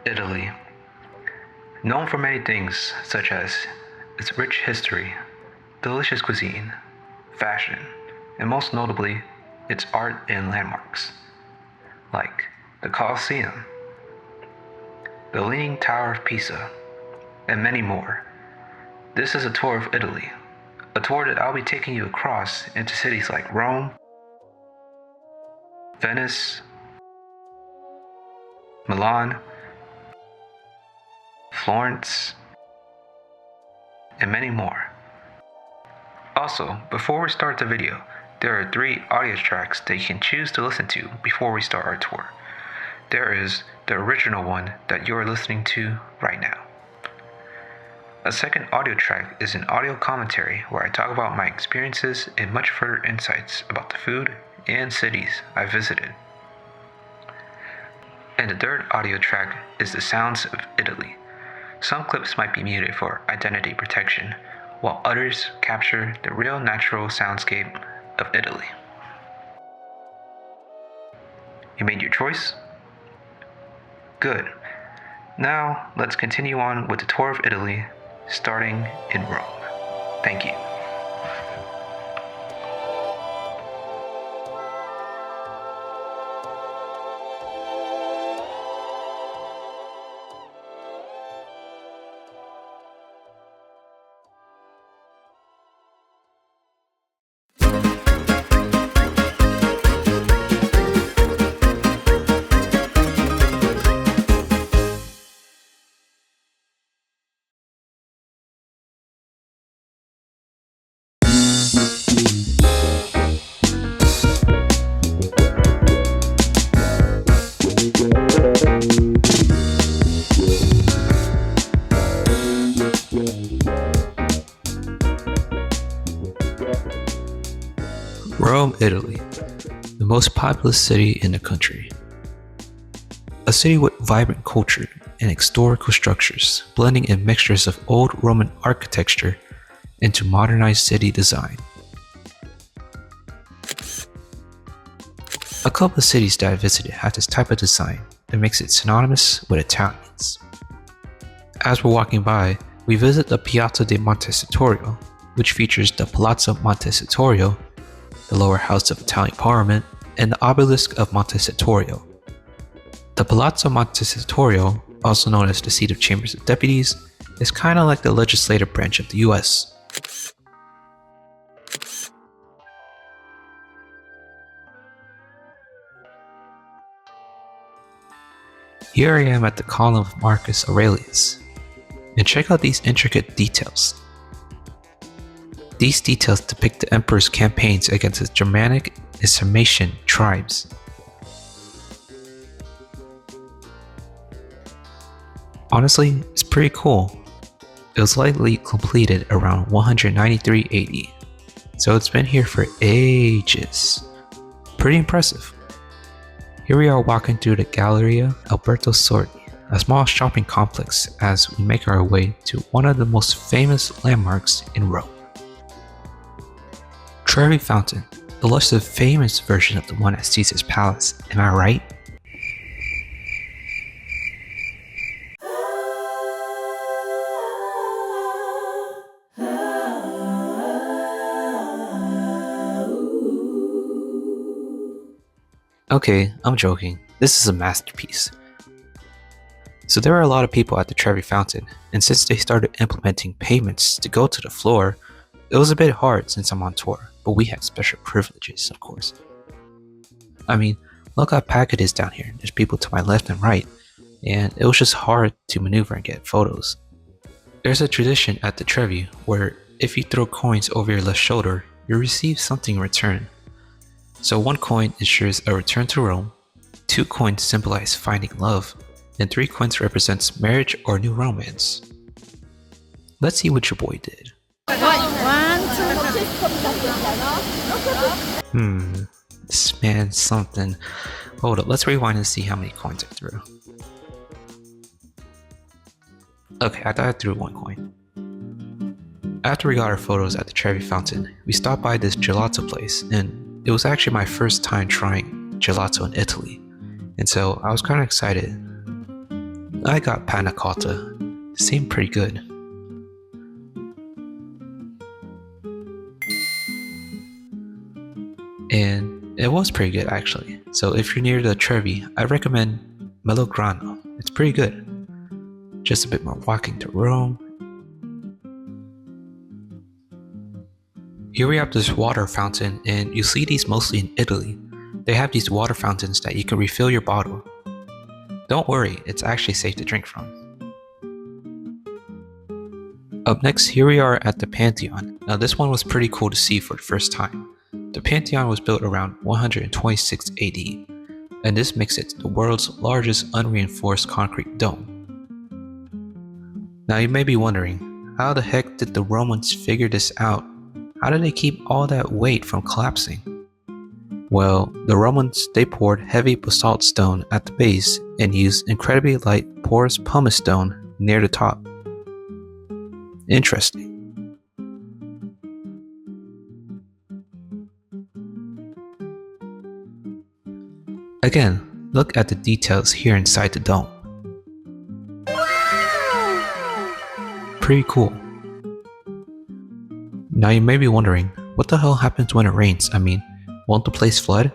Italy. Known for many things such as its rich history, delicious cuisine, fashion, and most notably, its art and landmarks, like the Colosseum, the Leaning Tower of Pisa, and many more. This is a tour of Italy, a tour that I'll be taking you across into cities like Rome, Venice, Milan, Florence, and many more. Also, before we start the video, there are 3 audio tracks that you can choose to listen to before we start our tour. There is the original one that you are listening to right now. A second audio track is an audio commentary where I talk about my experiences and much further insights about the food and cities I visited. And the third audio track is the sounds of Italy. Some clips might be muted for identity protection, while others capture the real natural soundscape of Italy. You made your choice? Good. Now, let's continue on with the tour of Italy, starting in Rome. Thank you. Rome, Italy, the most populous city in the country. A city with vibrant culture and historical structures, blending in mixtures of old Roman architecture into modernized city design. A couple of cities that I visited have this type of design that makes it synonymous with Italians. As we're walking by, we visit the Piazza di Montecitorio, which features the Palazzo Montecitorio, the lower house of Italian Parliament, and the obelisk of Montecitorio. The Palazzo Montecitorio, also known as the seat of Chambers of Deputies, is kind of like the legislative branch of the US. Here I am at the column of Marcus Aurelius, and check out these intricate details. These details depict the emperor's campaigns against the Germanic and Sarmatian tribes. Honestly, it's pretty cool. It was likely completed around 193 AD, so it's been here for ages. Pretty impressive. Here we are walking through the Galleria Alberto Sordi, a small shopping complex, as we make our way to one of the most famous landmarks in Rome. Trevi Fountain, the less famous version of the one at Caesar's Palace, am I right? Okay, I'm joking. This is a masterpiece. So there are a lot of people at the Trevi Fountain, and since they started implementing payments to go to the floor, it was a bit hard since I'm on tour, but we had special privileges, of course. I mean, look how packed it is down here. There's people to my left and right, and it was just hard to maneuver and get photos. There's a tradition at the Trevi where if you throw coins over your left shoulder, you receive something in return. So 1 coin ensures a return to Rome, 2 coins symbolize finding love, and 3 coins represents marriage or new romance. Let's see what your boy did. This man's something. Hold up, let's rewind and see how many coins I threw. Okay, I thought I threw 1 coin. After we got our photos at the Trevi Fountain, we stopped by this gelato place, and it was actually my first time trying gelato in Italy, and so I was kind of excited. I got panna cotta. Seemed pretty good. And it was pretty good actually. So if you're near the Trevi, I recommend Melograno. It's pretty good. Just a bit more walking to Rome. Here we have this water fountain, and you see these mostly in Italy. They have these water fountains that you can refill your bottle. Don't worry, it's actually safe to drink from. Up next, here we are at the Pantheon. Now this one was pretty cool to see for the first time. The Pantheon was built around 126 AD, and this makes it the world's largest unreinforced concrete dome. Now you may be wondering, how the heck did the Romans figure this out? How did they keep all that weight from collapsing? Well, the Romans, they poured heavy basalt stone at the base and used incredibly light porous pumice stone near the top. Interesting. Again, look at the details here inside the dome. Pretty cool. Now you may be wondering, what the hell happens when it rains? I mean, won't the place flood?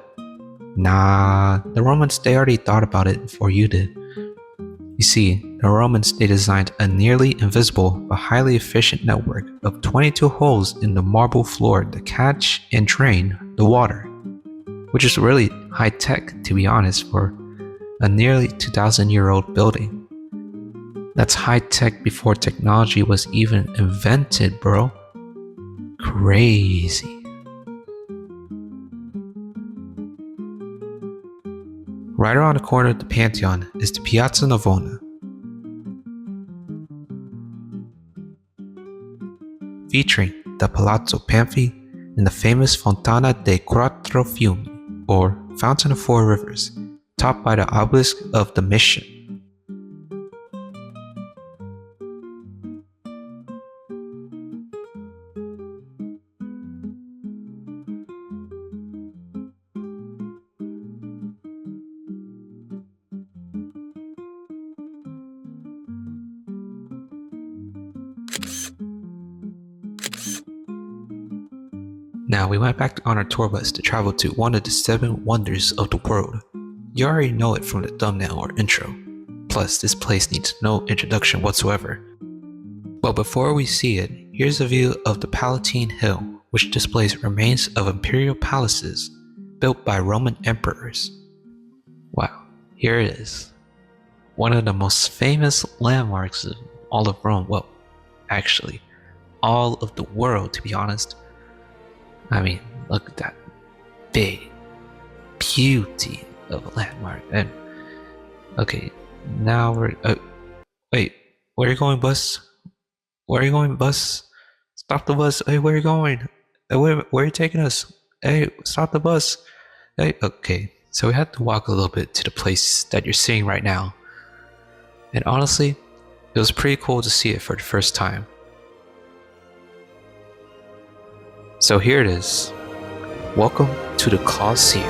Nah, the Romans, they already thought about it before you did. You see, the Romans, they designed a nearly invisible but highly efficient network of 22 holes in the marble floor to catch and drain the water, which is really high tech, to be honest, for a nearly 2,000-year-old building. That's high tech before technology was even invented, bro. Crazy. Right around the corner of the Pantheon is the Piazza Navona. Featuring the Palazzo Pamfi and the famous Fontana dei Quattro Fiumi, or Fountain of Four Rivers, topped by the obelisk of the Mission. Now we went back on our tour bus to travel to one of the 7 wonders of the world. You already know it from the thumbnail or intro. Plus, this place needs no introduction whatsoever. But before we see it, here's a view of the Palatine Hill, which displays remains of imperial palaces built by Roman emperors. Wow, here it is. One of the most famous landmarks of all of Rome. Well, actually, all of the world, to be honest. I mean, look at that big beauty of a landmark. And okay, now we're wait, where are you going, bus? Where are you going, bus? Stop the bus. Hey, where are you going? Hey, where are you taking us? Hey, stop the bus. Hey, okay. So we had to walk a little bit to the place that you're seeing right now. And honestly, it was pretty cool to see it for the first time. So here it is. Welcome to the Colosseum.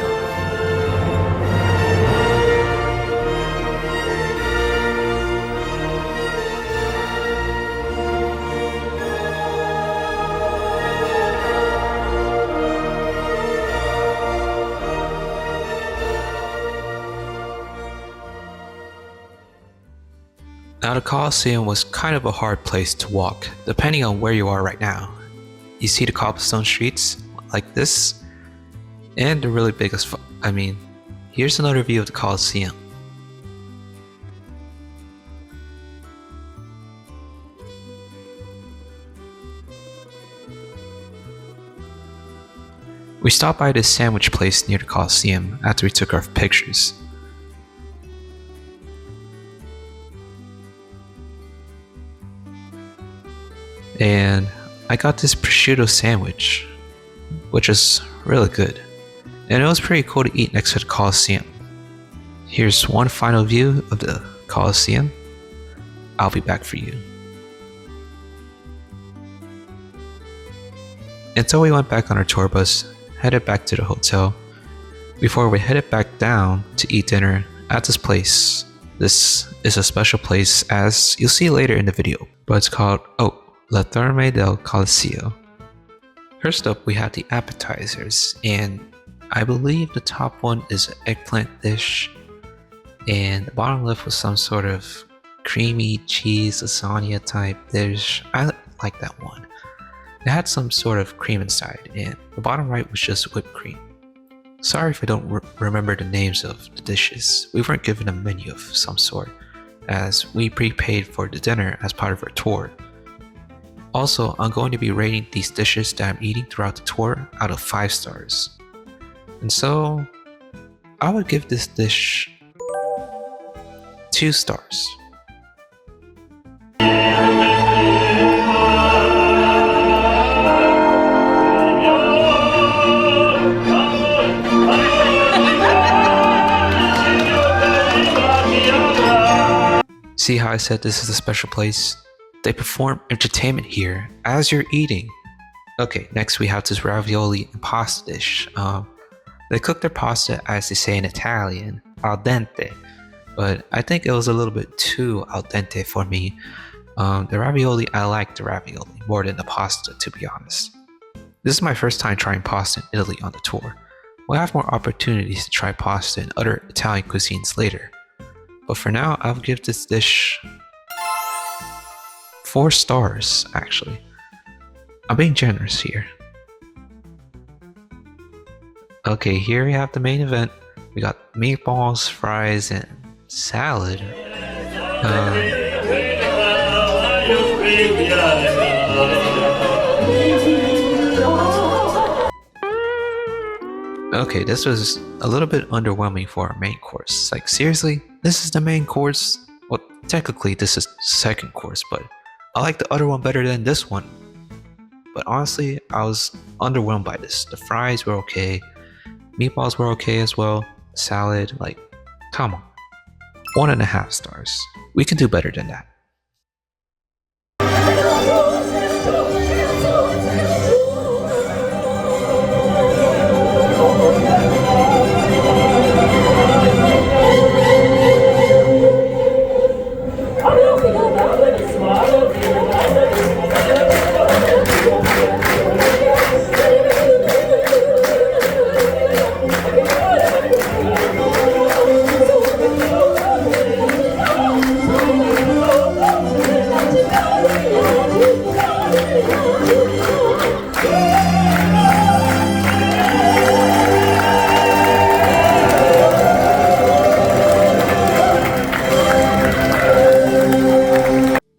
Now the Colosseum was kind of a hard place to walk, depending on where you are right now. You see the cobblestone streets like this, and the really biggest. Here's another view of the Colosseum. We stopped by this sandwich place near the Colosseum after we took our pictures. And I got this prosciutto sandwich, which is really good, and it was pretty cool to eat next to the Colosseum. Here's one final view of the Colosseum. I'll be back for you. And so we went back on our tour bus, headed back to the hotel, before we headed back down to eat dinner at this place, This is a special place, as you'll see later in the video, but it's called, La Terme del Coliseo. First up, we have the appetizers, and I believe the top one is an eggplant dish, and the bottom left was some sort of creamy cheese lasagna type dish. I like that one. It had some sort of cream inside, and the bottom right was just whipped cream. Sorry if I don't remember the names of the dishes. We weren't given a menu of some sort, as we prepaid for the dinner as part of our tour. Also, I'm going to be rating these dishes that I'm eating throughout the tour out of 5 stars. And so, I would give this dish 2 stars. See how I said this is a special place? They perform entertainment here as you're eating. Okay, next we have this ravioli and pasta dish. They cook their pasta, as they say in Italian, al dente, but I think it was a little bit too al dente for me. The ravioli, I like the ravioli more than the pasta, to be honest. This is my first time trying pasta in Italy on the tour. We'll have more opportunities to try pasta and other Italian cuisines later. But for now, I'll give this dish 4 stars, actually. I'm being generous here. Okay, here we have the main event. We got meatballs, fries, and salad. Okay, this was a little bit underwhelming for our main course. Like, seriously? This is the main course? Well, technically this is the second course, but I like the other one better than this one. But honestly, I was underwhelmed by this. The fries were okay. Meatballs were okay as well. Salad, like, come on. 1.5 stars. We can do better than that.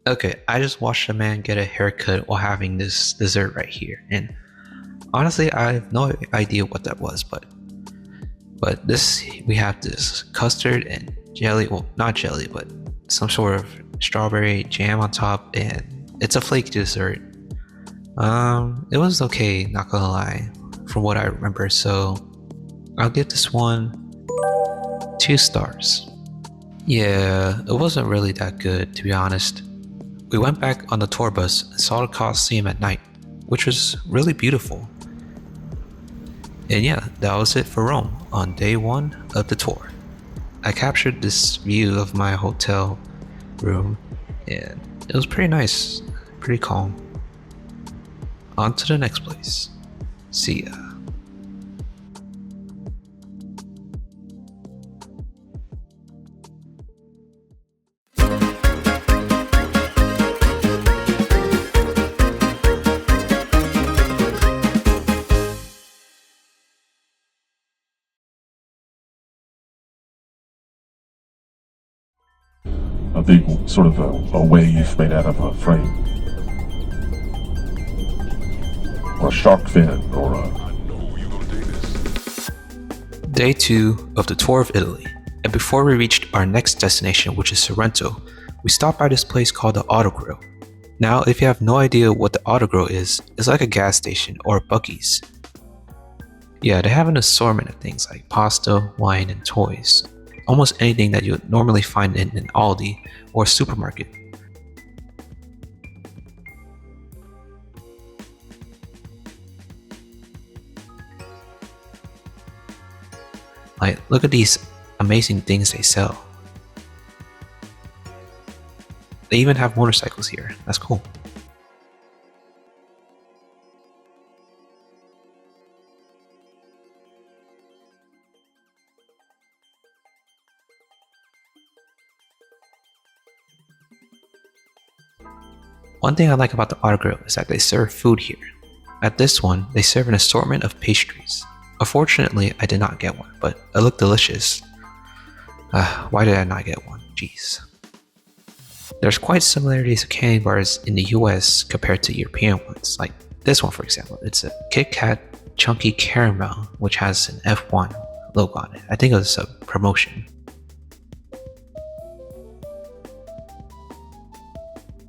Okay, I just watched a man get a haircut while having this dessert right here, and honestly, I have no idea what that was, but this, we have this custard and jelly, well, not jelly, but some sort of strawberry jam on top, and it's a flaky dessert. It was okay, not gonna lie, from what I remember, so I'll give this one 2 stars. Yeah, it wasn't really that good, to be honest. We went back on the tour bus and saw the Colosseum at night, which was really beautiful. And yeah, that was it for Rome on day 1 of the tour. I captured this view of my hotel room, and it was pretty nice, pretty calm. On to the next place. See ya. A big sort of a wave made out of a frame, or a shark fin, or a... Day 2 of the tour of Italy, and before we reached our next destination, which is Sorrento, we stopped by this place called the Autogrill. Now, if you have no idea what the Autogrill is, it's like a gas station or Buc-ee's. Yeah, they have an assortment of things like pasta, wine, and toys. Almost anything that you would normally find in an Aldi or supermarket. Like, look at these amazing things they sell. They even have motorcycles here. That's cool. One thing I like about the Auto Grill is that they serve food here. At this one, they serve an assortment of pastries. Unfortunately, I did not get one, but it looked delicious. Why did I not get one? Jeez. There's quite similarities of candy bars in the US compared to European ones, like this one for example. It's a Kit Kat Chunky Caramel, which has an F1 logo on it. I think it was a promotion.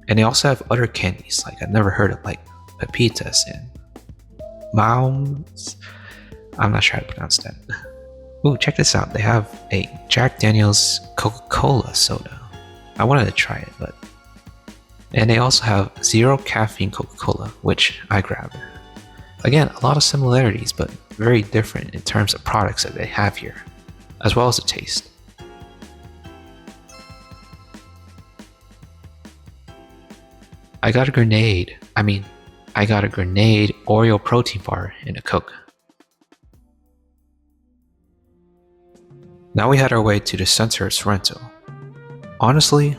And they also have other candies, like I've never heard of, like Pepitas and Mounds. I'm not sure how to pronounce that. Ooh, check this out. They have a Jack Daniel's Coca-Cola soda. I wanted to try it, but... And they also have zero caffeine Coca-Cola, which I grabbed. Again, a lot of similarities, but very different in terms of products that they have here, as well as the taste. I got a grenade Oreo protein bar and a Coke. Now we had our way to the center of Sorrento. Honestly,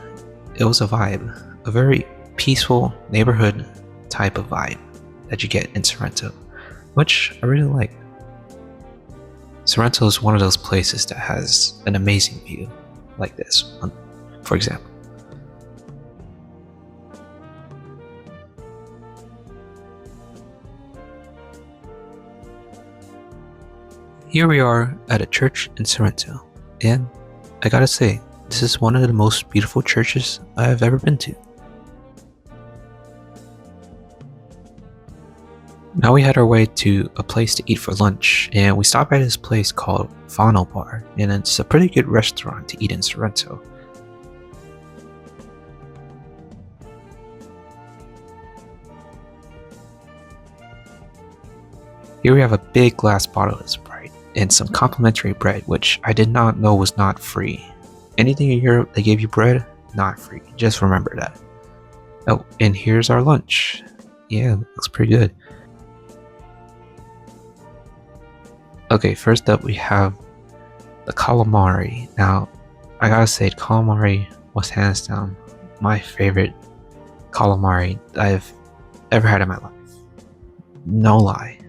it was a vibe, a very peaceful neighborhood type of vibe that you get in Sorrento, which I really like. Sorrento is one of those places that has an amazing view, like this one, for example. Here we are at a church in Sorrento, and I gotta say, this is one of the most beautiful churches I have ever been to. Now we had our way to a place to eat for lunch, and we stopped at this place called Fano Bar, and it's a pretty good restaurant to eat in Sorrento. Here we have a big glass bottle of Sprite and some complimentary bread, which I did not know was not free. Anything in Europe they gave you bread, not free. Just remember that. Oh, and here's our lunch. Yeah, looks pretty good. Okay, first up we have the calamari. Now, I gotta say, calamari was hands down my favorite calamari I've ever had in my life. No lie.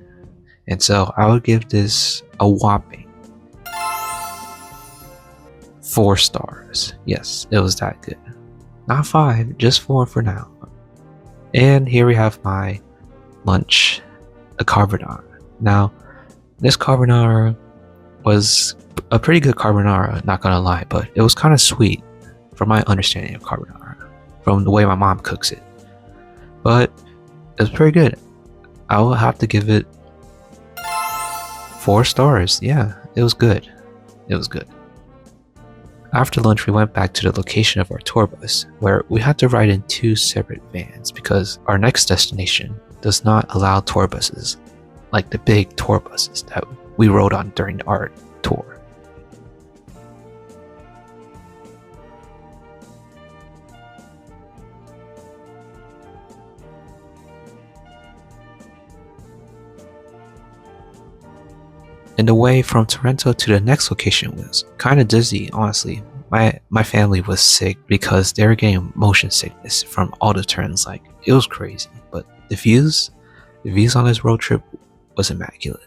And so I would give this a whopping 4 stars. Yes, it was that good. Not 5, just 4 for now. And here we have my lunch, a carbonara. Now, this carbonara was a pretty good carbonara, not gonna lie, but it was kind of sweet from my understanding of carbonara, from the way my mom cooks it. But it was pretty good. I will have to give it 4 stars. Yeah, it was good. It was good. After lunch, we went back to the location of our tour bus, where we had to ride in 2 separate vans because our next destination does not allow tour buses, like the big tour buses that we rode on during our tour. And the way from Sorrento to the next location was kind of dizzy, honestly. My family was sick because they were getting motion sickness from all the turns. Like, it was crazy. But the views on this road trip was immaculate.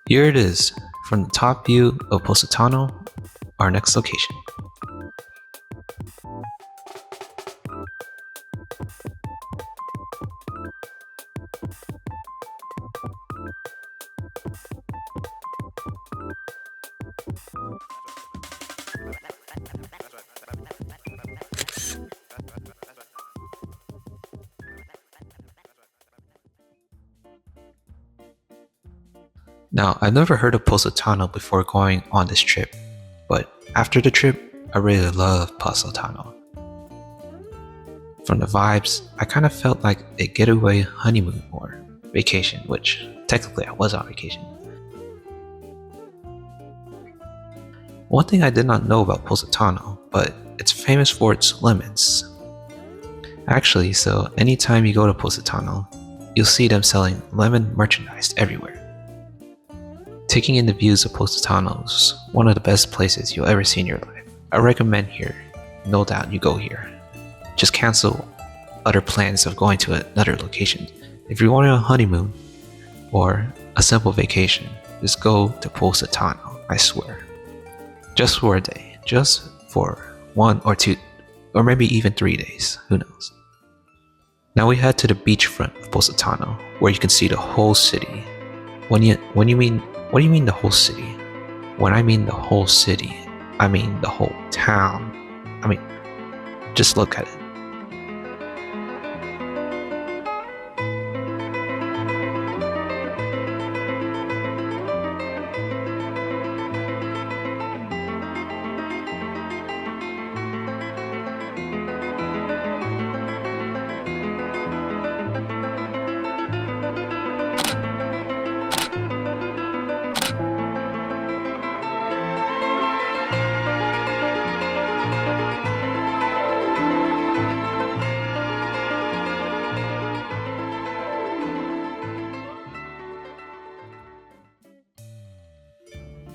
Here it is, from the top view of Positano, our next location. Now, I've never heard of Positano before going on this trip, but after the trip, I really loved Positano. From the vibes, I kind of felt like a getaway honeymoon or vacation, which technically I was on vacation. One thing I did not know about Positano, but it's famous for its lemons. Actually, so anytime you go to Positano, you'll see them selling lemon merchandise everywhere. Taking in the views of Positano is one of the best places you'll ever see in your life. I recommend here, no doubt you go here. Just cancel other plans of going to another location. If you're going on a honeymoon or a simple vacation, just go to Positano, I swear. Just for a day, just for 1 or 2, or maybe even 3 days, who knows. Now we head to the beachfront of Positano, where you can see the whole city. What do you mean the whole city? When I mean the whole city, I mean the whole town. I mean, just look at it.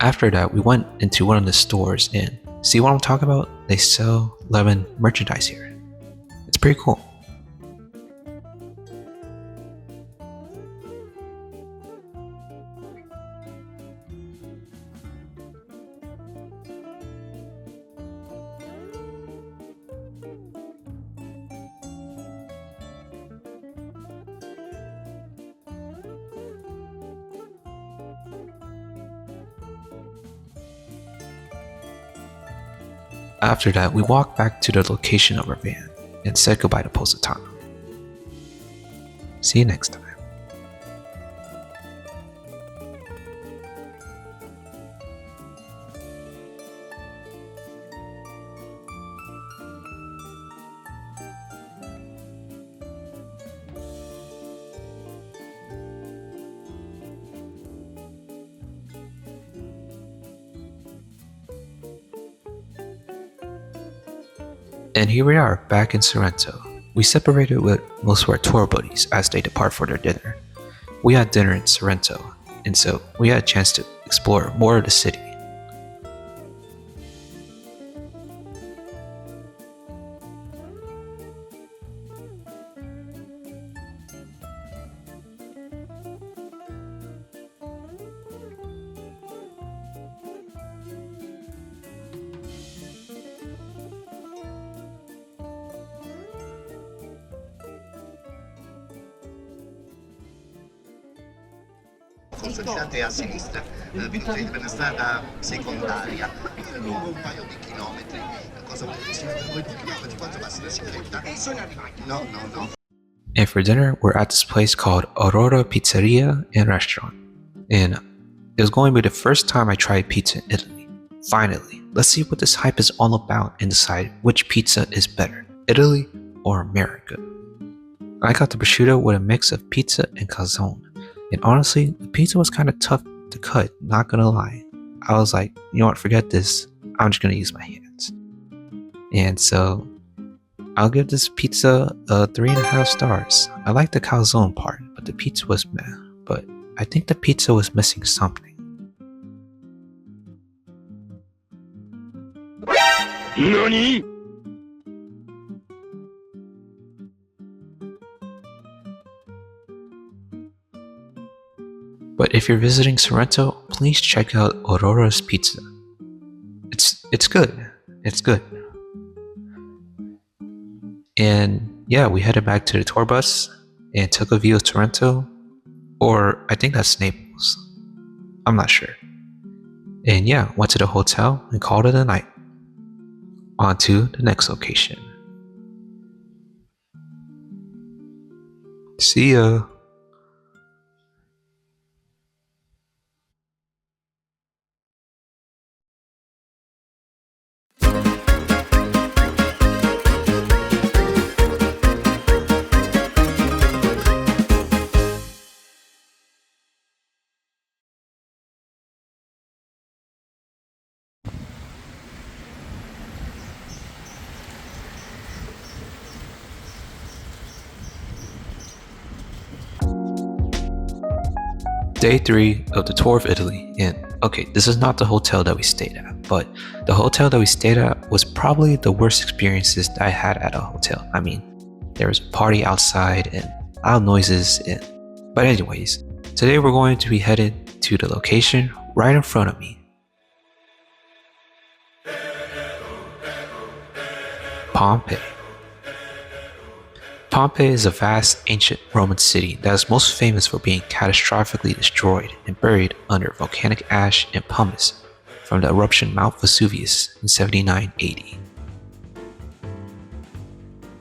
After that, we went into one of the stores and see what I'm talking about? They sell lemon merchandise here. It's pretty cool. After that, we walked back to the location of our van and said goodbye to Positano. See you next time. And here we are, back in Sorrento. We separated with most of our tour buddies as they depart for their dinner. We had dinner in Sorrento, and so we had a chance to explore more of the city. Forse girate a sinistra, venite per una strada secondaria, lungo un paio di chilometri, cosa bellissima per voi, 2 chilometri, quanto basta la sigaretta? E sono arrivati. No, no, no. And for dinner, we're at this place called Aurora Pizzeria and Restaurant. And it was going to be the first time I tried pizza in Italy. Finally, let's see what this hype is all about and decide which pizza is better, Italy or America. I got the prosciutto with a mix of pizza and calzone. And honestly, the pizza was kind of tough to cut, not gonna lie. I was like, you know what, forget this. I'm just gonna use my hands. And so, I'll give this pizza 3.5 stars. I like the calzone part, but the pizza was meh. But I think the pizza was missing something. NANI?! But if you're visiting Sorrento, please check out Aurora's Pizza. It's good. It's good. And yeah, we headed back to the tour bus and took a view of Sorrento, or I think that's Naples. I'm not sure. And yeah, went to the hotel and called it a night. On to the next location. See ya. Day 3 of the tour of Italy, and okay, this is not the hotel that we stayed at, but the hotel that we stayed at was probably the worst experiences that I had at a hotel. I mean, there was a party outside and loud noises, but anyways, today we're going to be headed to the location right in front of me. Pompeii. Pompeii is a vast ancient Roman city that is most famous for being catastrophically destroyed and buried under volcanic ash and pumice from the eruption Mount Vesuvius in 79 AD.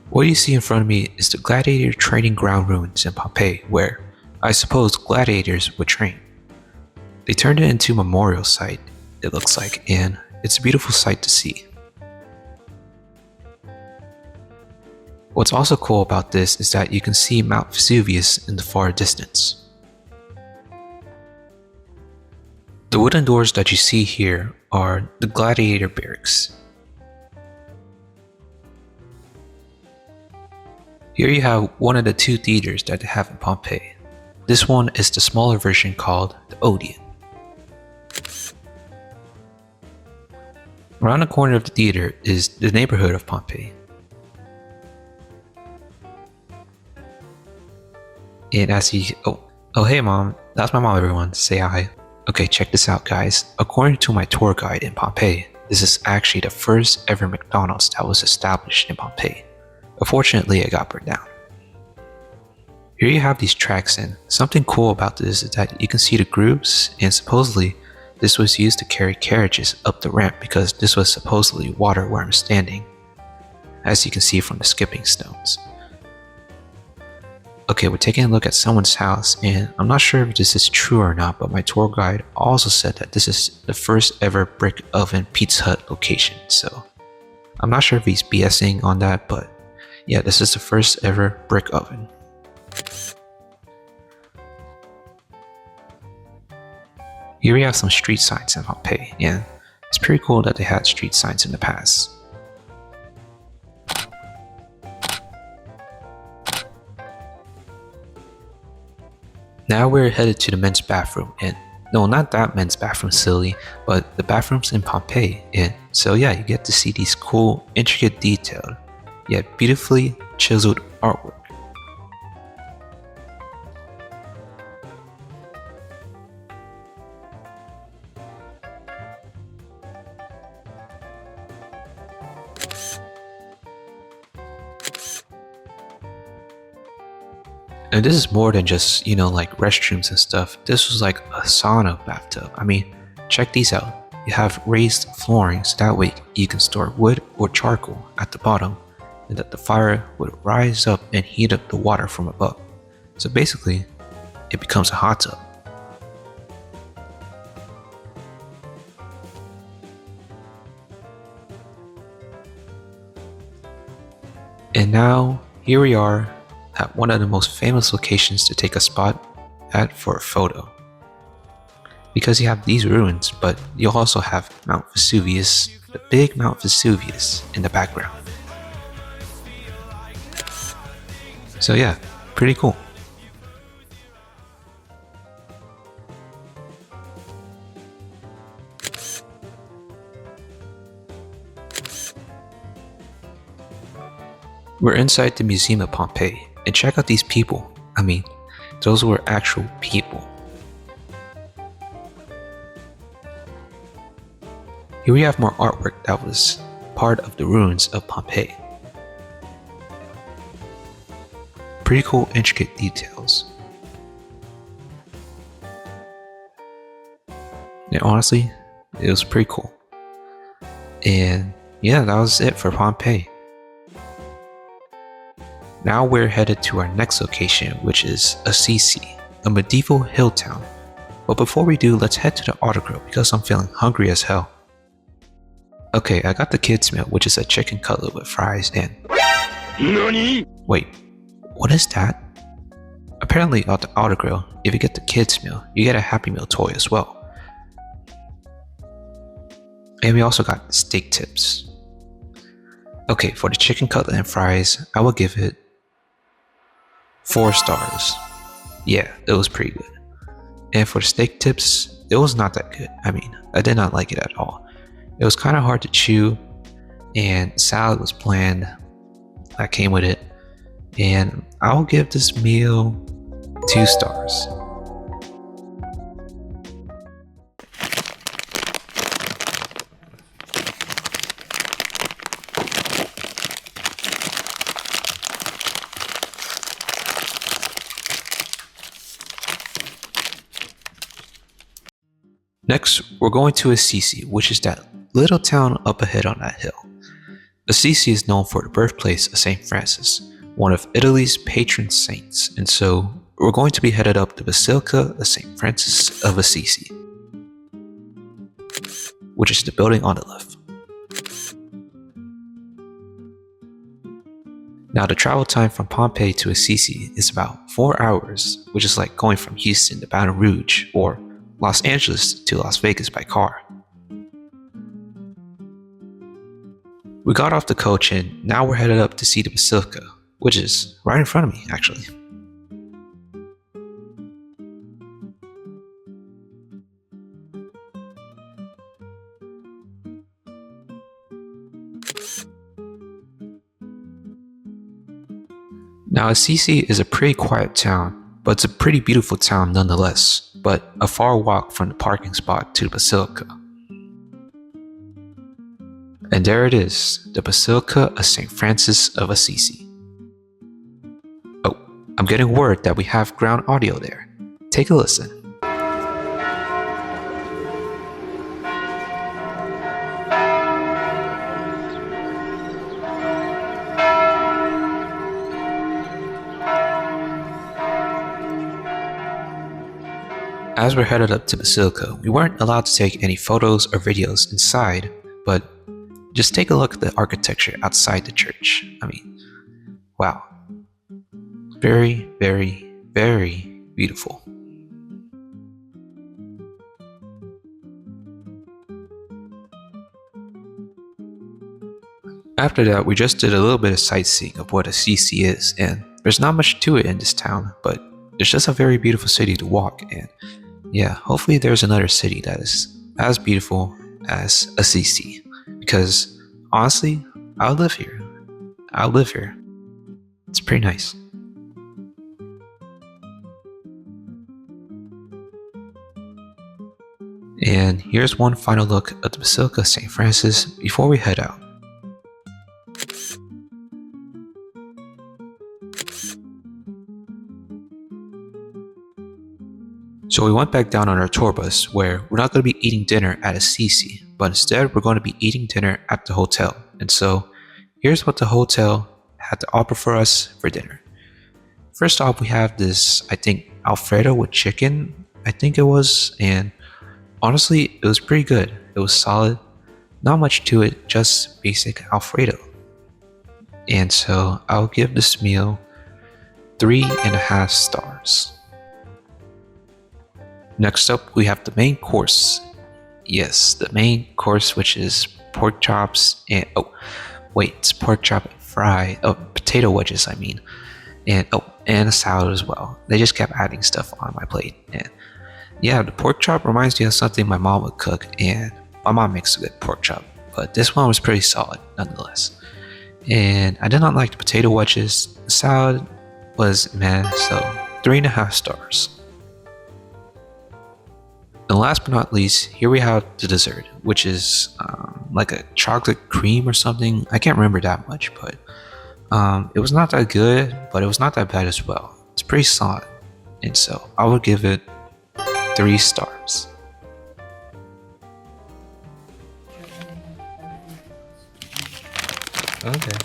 What you see in front of me is the gladiator training ground ruins in Pompeii where, I suppose, gladiators would train. They turned it into a memorial site, it looks like, and it's a beautiful sight to see. What's also cool about this is that you can see Mount Vesuvius in the far distance. The wooden doors that you see here are the gladiator barracks. Here you have one of the two theaters that they have in Pompeii. This one is the smaller version called the Odeon. Around the corner of the theater is the neighborhood of Pompeii. And as you, oh hey mom, that's my mom everyone, say hi. Okay, check this out guys. According to my tour guide in Pompeii, this is actually the first ever McDonald's that was established in Pompeii. Unfortunately, it got burned down. Here you have these tracks, and something cool about this is that you can see the grooves, and supposedly this was used to carry carriages up the ramp because this was supposedly water where I'm standing, as you can see from the skipping stones. Okay, we're taking a look at someone's house, and I'm not sure if this is true or not, but my tour guide also said that this is the first ever brick oven Pizza Hut location, so I'm not sure if he's BSing on that, but yeah, this is the first ever brick oven. Here we have some street signs in Pompeii, and it's pretty cool that they had street signs in the past. Now we're headed to the men's bathroom, and no, not that men's bathroom silly, but the bathrooms in Pompeii, and so yeah, you get to see these cool, intricate detailed, yet beautifully chiseled artwork. And this is more than just, like restrooms and stuff. This was like a sauna bathtub. I mean, check these out. You have raised flooring so that way you can store wood or charcoal at the bottom and that the fire would rise up and heat up the water from above. So basically, it becomes a hot tub. And now, here we are at one of the most famous locations to take a spot at for a photo. Because you have these ruins, but you also have Mount Vesuvius, the big Mount Vesuvius in the background. So yeah, pretty cool. We're inside the Museum of Pompeii, and check out these people. I mean, those were actual people. Here we have more artwork that was part of the ruins of Pompeii. Pretty cool, intricate details. And honestly, it was pretty cool. And yeah, that was it for Pompeii. Now we're headed to our next location, which is Assisi, a medieval hill town. But before we do, let's head to the autogrill because I'm feeling hungry as hell. Okay, I got the kids meal, which is a chicken cutlet with fries and... NANI?! Wait, what is that? Apparently at the autogrill, if you get the kids meal, you get a Happy Meal toy as well. And we also got steak tips. Okay, for the chicken cutlet and fries, I will give it 4 stars. Yeah, it was pretty good. And for the steak tips, it was not that good. I mean, I did not like it at all. It was kind of hard to chew, and salad was bland that came with it. And I'll give this meal 2 stars. Next, we're going to Assisi, which is that little town up ahead on that hill. Assisi is known for the birthplace of St. Francis, one of Italy's patron saints, and so we're going to be headed up the Basilica of St. Francis of Assisi, which is the building on the left. Now, the travel time from Pompeii to Assisi is about 4 hours, which is like going from Houston to Baton Rouge or Los Angeles to Las Vegas by car. We got off the coach and now we're headed up to see the Basilica, which is right in front of me actually. Now Assisi is a pretty quiet town, but it's a pretty beautiful town nonetheless, but a far walk from the parking spot to the Basilica. And there it is, the Basilica of St. Francis of Assisi. Oh, I'm getting word that we have ground audio there. Take a listen. As we're headed up to Basilica, we weren't allowed to take any photos or videos inside, but just take a look at the architecture outside the church. I mean, wow. Very, very, very beautiful. After that, we just did a little bit of sightseeing of what Assisi is, and there's not much to it in this town, but it's just a very beautiful city to walk in. Yeah, hopefully there's another city that is as beautiful as Assisi, because honestly, I'll live here. I'll live here. It's pretty nice. And here's one final look at the Basilica of St. Francis before we head out. So we went back down on our tour bus where we're not going to be eating dinner at Assisi, but instead we're going to be eating dinner at the hotel. And so here's what the hotel had to offer for us for dinner. First off, we have this, I think, Alfredo with chicken, I think it was, and honestly, it was pretty good. It was solid, not much to it, just basic Alfredo. And so I'll give this meal 3.5 stars. Next up, we have the main course. Yes, the main course, which is pork chops and it's pork chop and fry, potato wedges, I mean, and a salad as well. They just kept adding stuff on my plate, and yeah, the pork chop reminds me of something my mom would cook, and my mom makes a good pork chop, but this one was pretty solid nonetheless. And I did not like the potato wedges. The salad was meh, so 3.5 stars. And last but not least, here we have the dessert, which is like a chocolate cream or something. I can't remember that much, but it was not that good, but it was not that bad as well. It's pretty solid, and so I would give it 3 stars. Okay.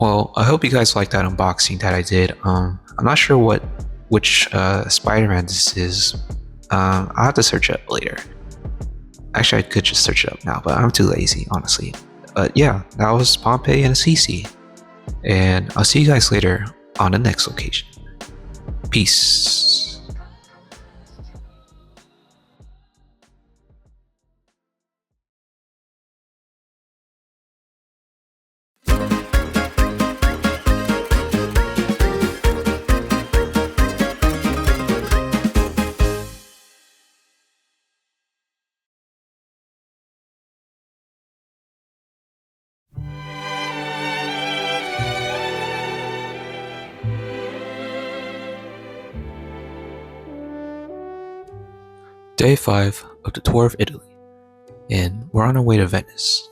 Well, I hope you guys liked that unboxing that I did. I'm not sure which Spider-Man this is. I'll have to search it up later. Actually, I could just search it up now, but I'm too lazy, honestly. But yeah, that was Pompeii and Assisi. And I'll see you guys later on the next location. Peace. Day 5 of the tour of Italy, and we're on our way to Venice.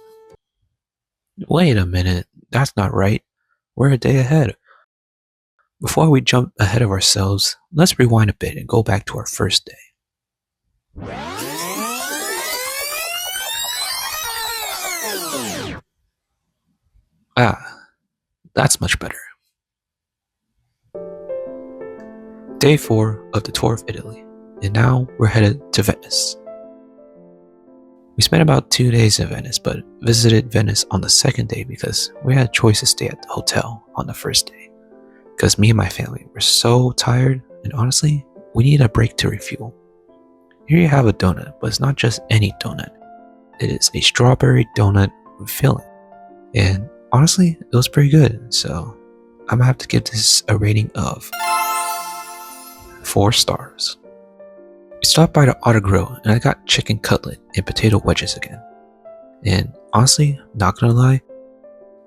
Wait a minute, that's not right. We're a day ahead. Before we jump ahead of ourselves, let's rewind a bit and go back to our first day. Ah, that's much better. Day 4 of the tour of Italy, and now we're headed to Venice. We spent about 2 days in Venice, but visited Venice on the second day because we had a choice to stay at the hotel on the first day. Because me and my family were so tired, and honestly, we needed a break to refuel. Here you have a donut, but it's not just any donut. It is a strawberry donut with filling. And honestly, it was pretty good, so I'm gonna have to give this a rating of 4 stars. We stopped by the Auto Grill and I got chicken cutlet and potato wedges again. And honestly, not gonna lie,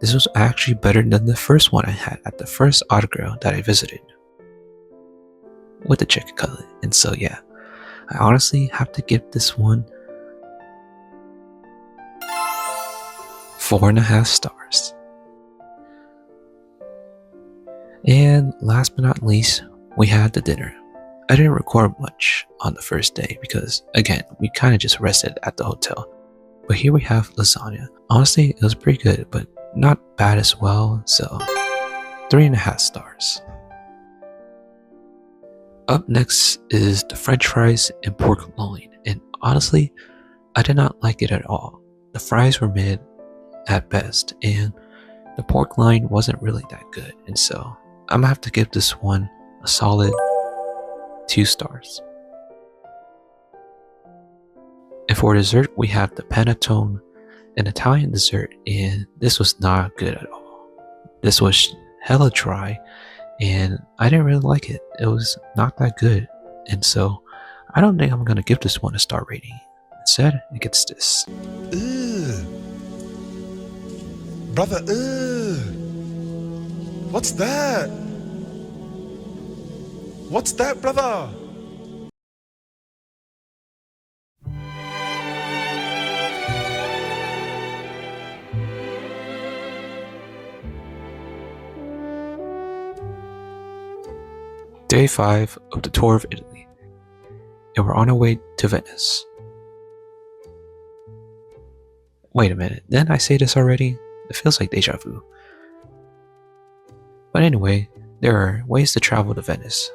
this was actually better than the first one I had at the first Auto Grill that I visited with the chicken cutlet. And so yeah, I honestly have to give this one 4.5 stars. And last but not least, we had the dinner. I didn't record much on the first day because, again, we kind of just rested at the hotel. But here we have lasagna. Honestly, it was pretty good, but not bad as well, so 3.5 stars. Up next is the french fries and pork loin, and honestly, I did not like it at all. The fries were mid at best, and the pork loin wasn't really that good, and so I'm gonna have to give this one a solid 2 stars. And for dessert, we have the panettone, an Italian dessert, and this was not good at all. This was hella dry, and I didn't really like it. It was not that good, and so I don't think I'm gonna give this one a star rating. Instead, it gets this. Ugh. Brother, ugh. What's that? What's that, brother? Day 5 of the tour of Italy, and we're on our way to Venice. Wait a minute, didn't I say this already? It feels like deja vu. But anyway, there are ways to travel to Venice,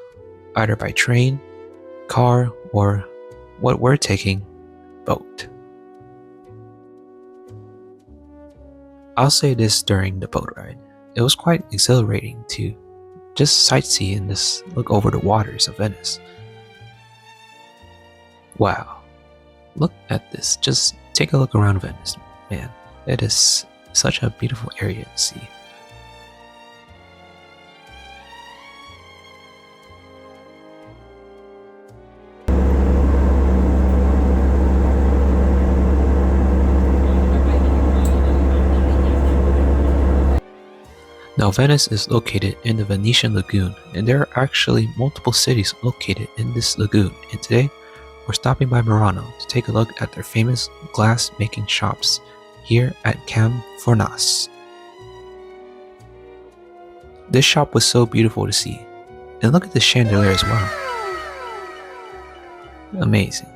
either by train, car, or what we're taking, boat. I'll say this during the boat ride. It was quite exhilarating to just sightsee and just look over the waters of Venice. Wow, look at this. Just take a look around Venice, man. It is such a beautiful area to see. Now Venice is located in the Venetian lagoon, and there are actually multiple cities located in this lagoon, and today we're stopping by Verona to take a look at their famous glass making shops here at Cam Fornas. This shop was so beautiful to see, and look at the chandelier as well. Amazing.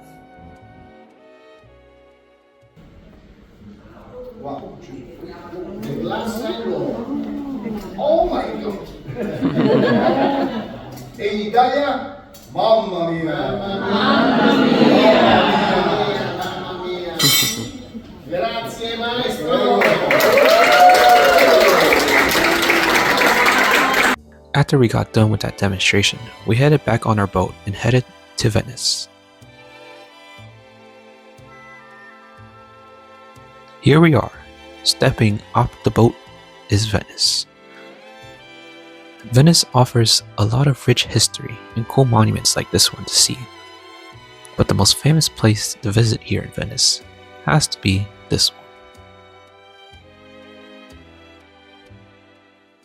Oh my God! E in Italia? Mamma mia! Mamma mia! Mamma mia! Grazie maestro! After we got done with that demonstration, we headed back on our boat and headed to Venice. Here we are, stepping off the boat is Venice. Venice offers a lot of rich history and cool monuments like this one to see. But the most famous place to visit here in Venice has to be this one.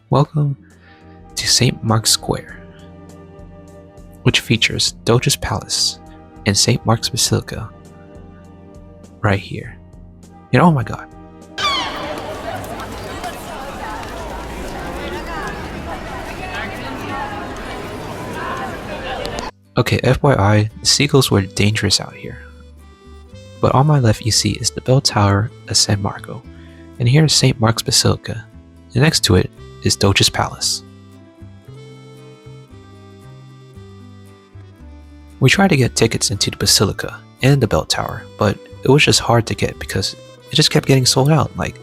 Welcome to St. Mark's Square, which features Doge's Palace and St. Mark's Basilica right here. And oh my god. Okay, FYI, the seagulls were dangerous out here. But on my left you see is the bell tower of San Marco, and here is St. Mark's Basilica, and next to it is Doge's Palace. We tried to get tickets into the Basilica and the bell tower, but it was just hard to get because it just kept getting sold out. Like,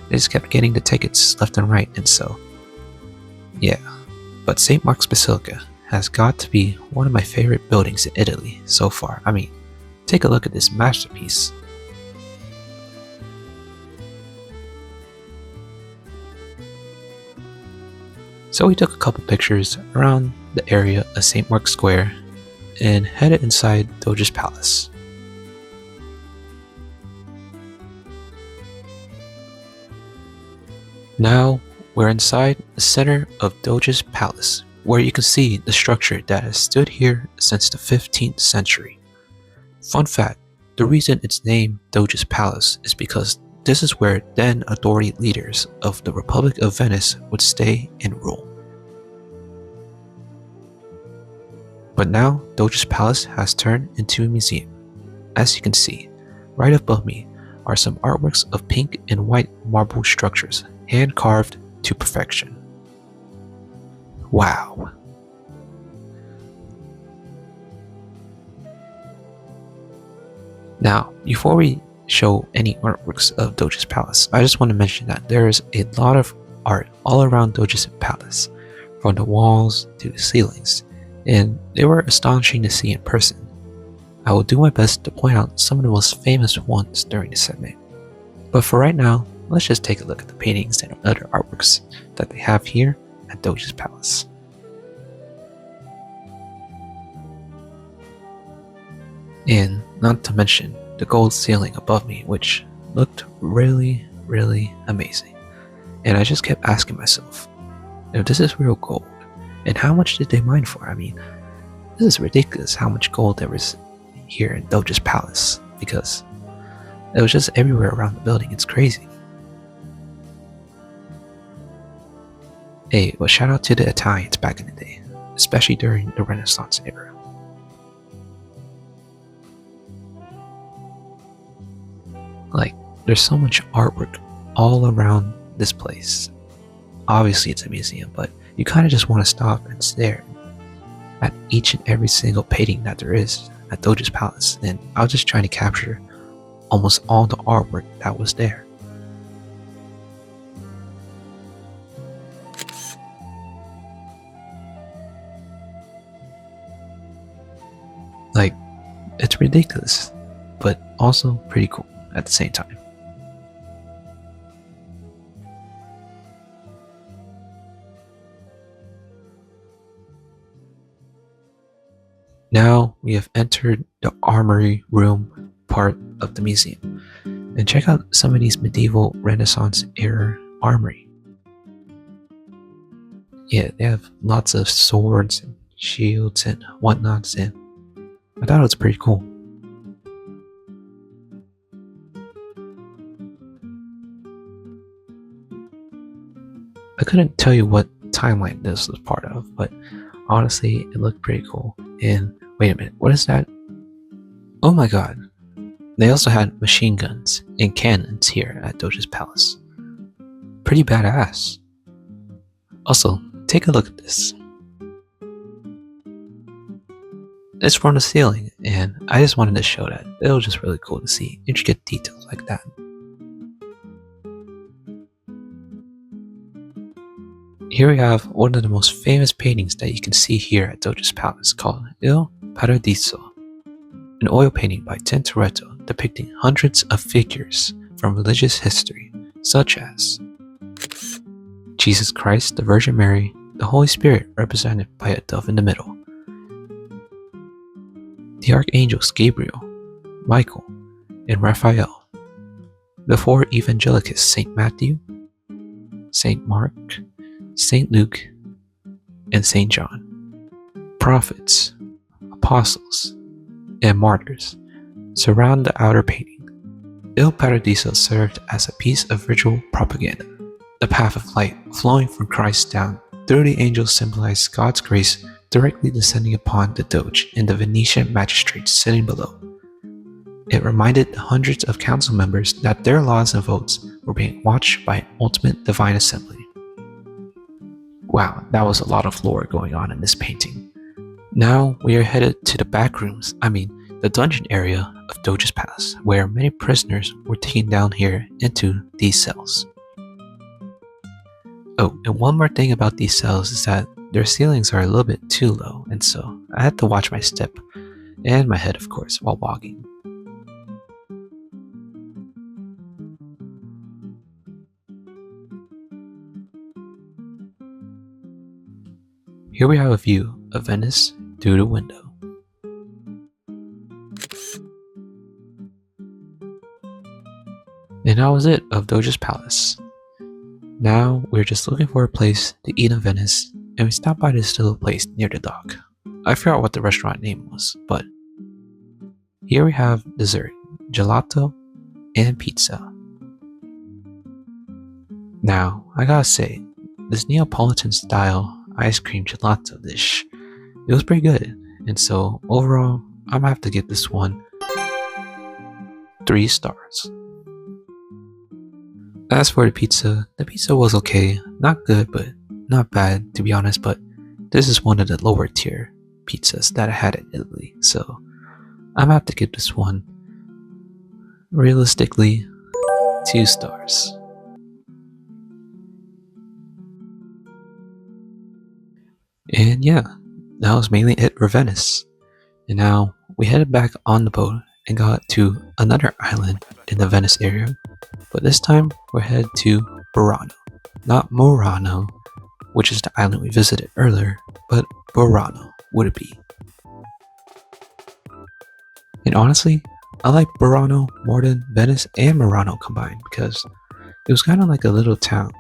they just kept getting the tickets left and right, and so yeah. But St. Mark's Basilica has got to be one of my favorite buildings in Italy so far. I mean, take a look at this masterpiece. So we took a couple pictures around the area of St. Mark's Square and headed inside Doge's Palace. Now we're inside the center of Doge's Palace, where you can see the structure that has stood here since the 15th century. Fun fact, the reason it's named Doge's Palace is because this is where then authority leaders of the Republic of Venice would stay and rule. But now Doge's Palace has turned into a museum. As you can see, right above me are some artworks of pink and white marble structures, hand carved to perfection. Wow. Now, before we show any artworks of Doge's Palace, I just want to mention that there is a lot of art all around Doge's Palace, from the walls to the ceilings, and they were astonishing to see in person. I will do my best to point out some of the most famous ones during the segment. But for right now, let's just take a look at the paintings and other artworks that they have here at Doge's Palace. And not to mention the gold ceiling above me, which looked really, really amazing. And I just kept asking myself, if this is real gold, and how much did they mine for? I mean, this is ridiculous how much gold there was here in Doge's Palace, because it was just everywhere around the building. It's crazy. Hey, but shout out to the Italians back in the day, especially during the Renaissance era. Like, there's so much artwork all around this place. Obviously it's a museum, but you kind of just want to stop and stare at each and every single painting that there is at Doge's Palace, and I was just trying to capture almost all the artwork that was there. Like, it's ridiculous, but also pretty cool at the same time. Now we have entered the armory room part of the museum, and check out some of these medieval Renaissance era armory. Yeah, they have lots of swords and shields and whatnots, and I thought it was pretty cool. I couldn't tell you what timeline this was part of, but honestly, it looked pretty cool. And wait a minute, what is that? Oh my god. They also had machine guns and cannons here at Doge's Palace. Pretty badass. Also, take a look at this. It's from the ceiling, and I just wanted to show that. It was just really cool to see intricate details like that. Here we have one of the most famous paintings that you can see here at Doge's Palace called Il Paradiso, an oil painting by Tintoretto depicting hundreds of figures from religious history, such as Jesus Christ, the Virgin Mary, the Holy Spirit represented by a dove in the middle, the archangels Gabriel, Michael, and Raphael, the four evangelicals Saint Matthew, Saint Mark, Saint Luke, and Saint John, prophets, apostles, and martyrs surround the outer painting. Il Paradiso served as a piece of ritual propaganda. The path of light flowing from Christ down through the angels symbolized God's grace directly descending upon the Doge and the Venetian magistrates sitting below. It reminded the hundreds of council members that their laws and votes were being watched by an ultimate divine assembly. Wow, that was a lot of lore going on in this painting. Now we are headed to the back rooms, the dungeon area of Doge's Palace, where many prisoners were taken down here into these cells. Oh, and one more thing about these cells is that their ceilings are a little bit too low, and so I had to watch my step, and my head of course, while walking. Here we have a view of Venice through the window. And that was it of Doge's Palace. Now we're just looking for a place to eat in Venice, and we stopped by this little place near the dock. I forgot what the restaurant name was, but here we have dessert, gelato, and pizza. Now, I gotta say, this Neapolitan style ice cream gelato dish, it was pretty good, and so overall, I'm gonna have to give this one 3 stars. As for the pizza was okay, not good, but not bad to be honest, but this is one of the lower tier pizzas that I had in Italy, so I'm gonna have to give this one, realistically, 2 stars. And yeah, that was mainly it for Venice. And now we headed back on the boat and got to another island in the Venice area, but this time we're headed to Verona. Not Murano, which is the island we visited earlier, but Verona would it be. And honestly, I like Verona more than Venice and Murano combined because it was kind of like a little town.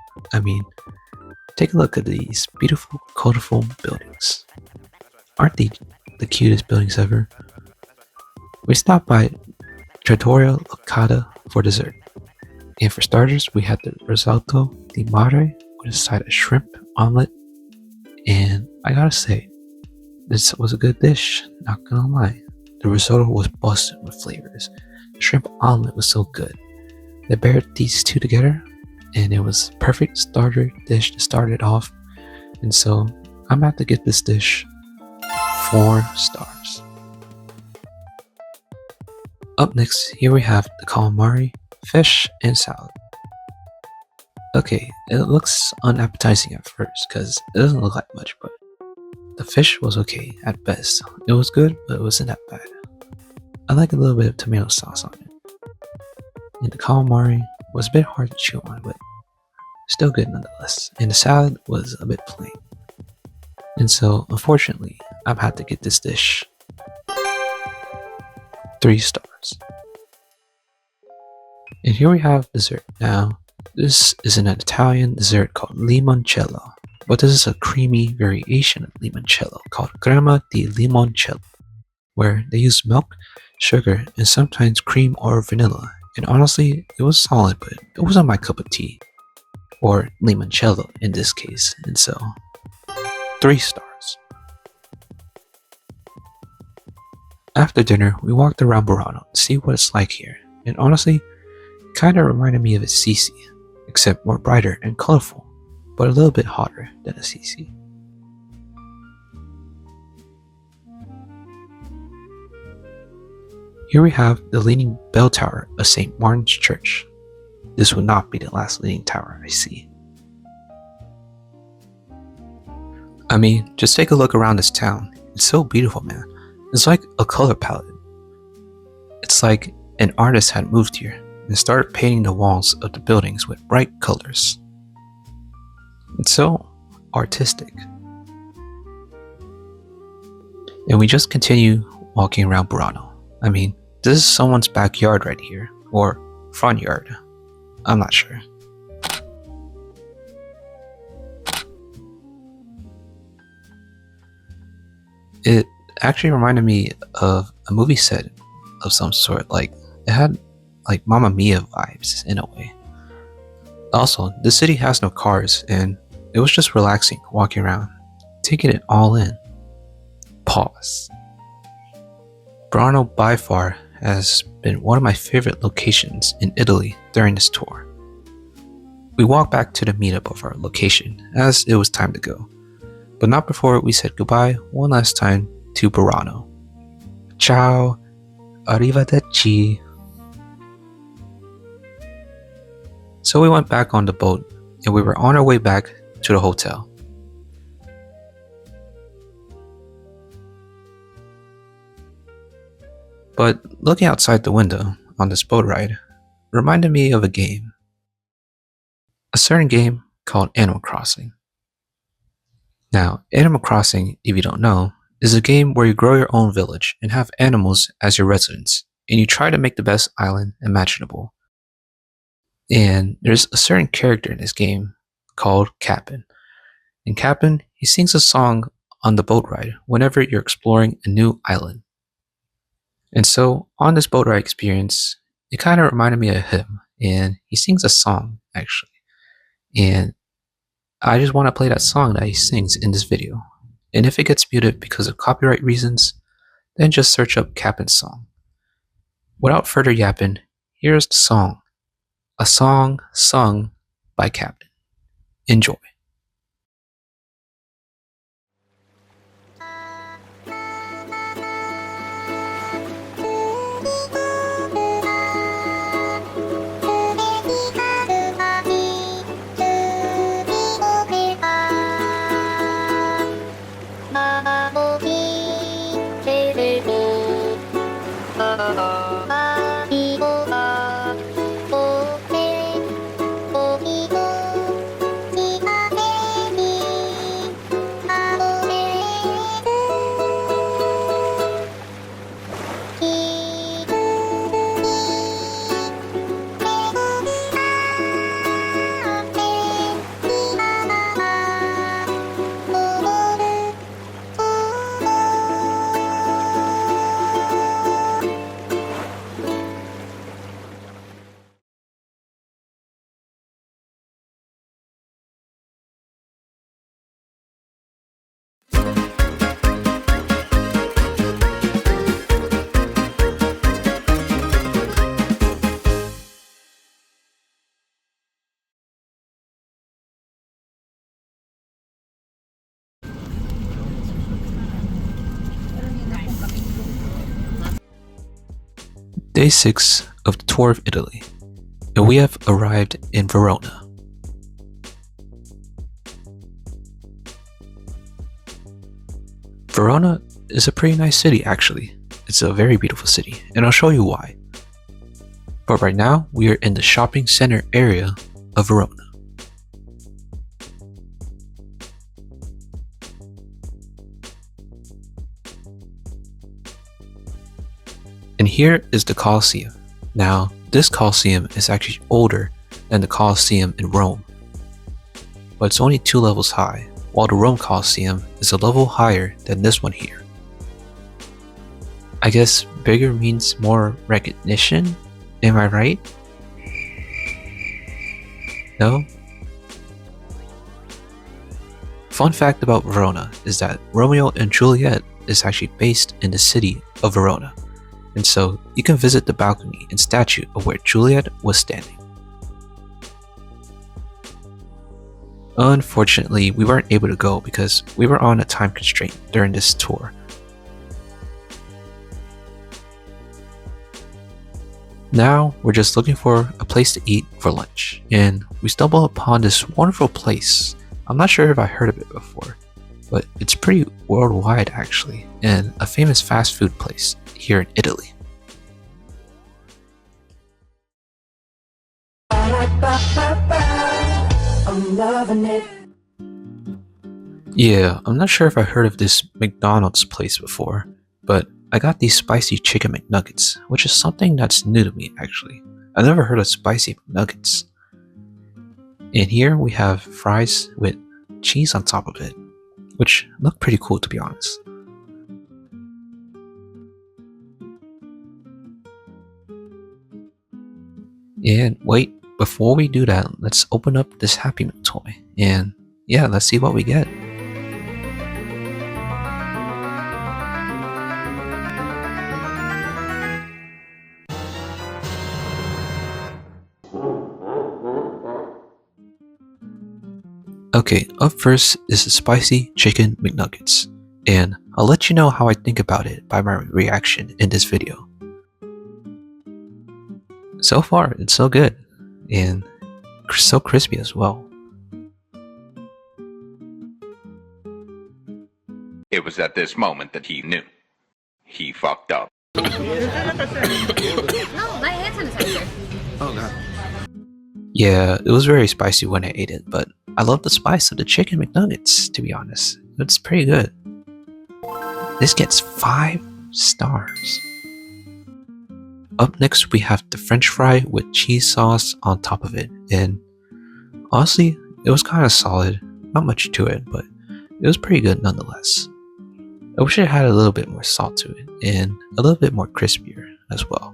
Take a look at these beautiful, colorful buildings. Aren't they the cutest buildings ever? We stopped by Trattoria Locata for dessert. And for starters, we had the risotto di mare with a side of shrimp omelet. And I gotta say, this was a good dish, not gonna lie. The risotto was busted with flavors. The shrimp omelet was so good. They paired these two together, and it was a perfect starter dish to start it off. And so I'm about to give this dish 4 stars. Up next, here we have the calamari, fish, and salad. Okay, it looks unappetizing at first because it doesn't look like much, but the fish was okay at best. It was good, but it wasn't that bad. I like a little bit of tomato sauce on it. And the calamari was a bit hard to chew on, but still good nonetheless. And the salad was a bit plain. And so, unfortunately, I've had to get this dish 3 stars. And here we have dessert. Now, this is an Italian dessert called limoncello, but this is a creamy variation of limoncello called crema di limoncello, where they use milk, sugar, and sometimes cream or vanilla. And honestly, it was solid, but it wasn't my cup of tea, or limoncello in this case, and so 3 stars. After dinner, we walked around Verona to see what it's like here, and honestly, it kinda reminded me of Assisi, except more brighter and colorful. but a little bit hotter than Assisi. Here we have the leaning bell tower of St. Martin's Church. This will not be the last leaning tower I see. I mean, just take a look around this town. It's so beautiful, man. It's like a color palette. It's like an artist had moved here and started painting the walls of the buildings with bright colors. It's so artistic. And we just continue walking around Verona. I mean, this is someone's backyard right here, or front yard. I'm not sure. It actually reminded me of a movie set of some sort. Like, it had like Mamma Mia vibes in a way. Also, the city has no cars, and it was just relaxing walking around, taking it all in. Pause. Verona by far has been one of my favorite locations in Italy during this tour. We walked back to the meetup of our location as it was time to go, but not before we said goodbye one last time to Verona. Ciao, arrivederci. So we went back on the boat and we were on our way back to the hotel. But looking outside the window on this boat ride reminded me of a game. A certain game called Animal Crossing. Now, Animal Crossing, if you don't know, is a game where you grow your own village and have animals as your residents, and you try to make the best island imaginable. And there's a certain character in this game called Cap'n. And Cap'n, he sings a song on the boat ride whenever you're exploring a new island. And so on this boat ride experience, it kind of reminded me of him, and he sings a song actually. And I just want to play that song that he sings in this video. And if it gets muted because of copyright reasons, then just search up Cap'n's song. Without further yapping, here's the song. A song sung by Cap'n. Enjoy. Day 6 of the tour of Italy, and we have arrived in Verona. Verona is a pretty nice city actually. It's a very beautiful city, and I'll show you why. But right now, we are in the shopping center area of Verona. And here is the Colosseum. Now, this Colosseum is actually older than the Colosseum in Rome, but it's only 2 levels high, while the Rome Colosseum is a level higher than this one here. I guess bigger means more recognition? Am I right? No? Fun fact about Verona is that Romeo and Juliet is actually based in the city of Verona, and so you can visit the balcony and statue of where Juliet was standing. Unfortunately, we weren't able to go because we were on a time constraint during this tour. Now, we're just looking for a place to eat for lunch, and we stumbled upon this wonderful place. I'm not sure if I heard of it before, but it's pretty worldwide actually, and a famous fast food place here in Italy. I'm loving it. Yeah, I'm not sure if I heard of this McDonald's place before, but I got these spicy chicken McNuggets, which is something that's new to me actually. I never heard of spicy McNuggets. And here we have fries with cheese on top of it, which look pretty cool to be honest. And wait, before we do that, let's open up this Happy Meal toy. And yeah, let's see what we get. Okay, up first is the spicy chicken McNuggets, and I'll let you know how I think about it by my reaction in this video. So far, it's so good, and so crispy as well. It was at this moment that he knew. He fucked up. No, my hand sanitizer. Oh god. Yeah, it was very spicy when I ate it, but I love the spice of the chicken McNuggets, to be honest. It's pretty good. This gets 5 stars. Up next, we have the French fry with cheese sauce on top of it, and honestly, it was kind of solid. Not much to it, but it was pretty good nonetheless. I wish it had a little bit more salt to it, and a little bit more crispier as well.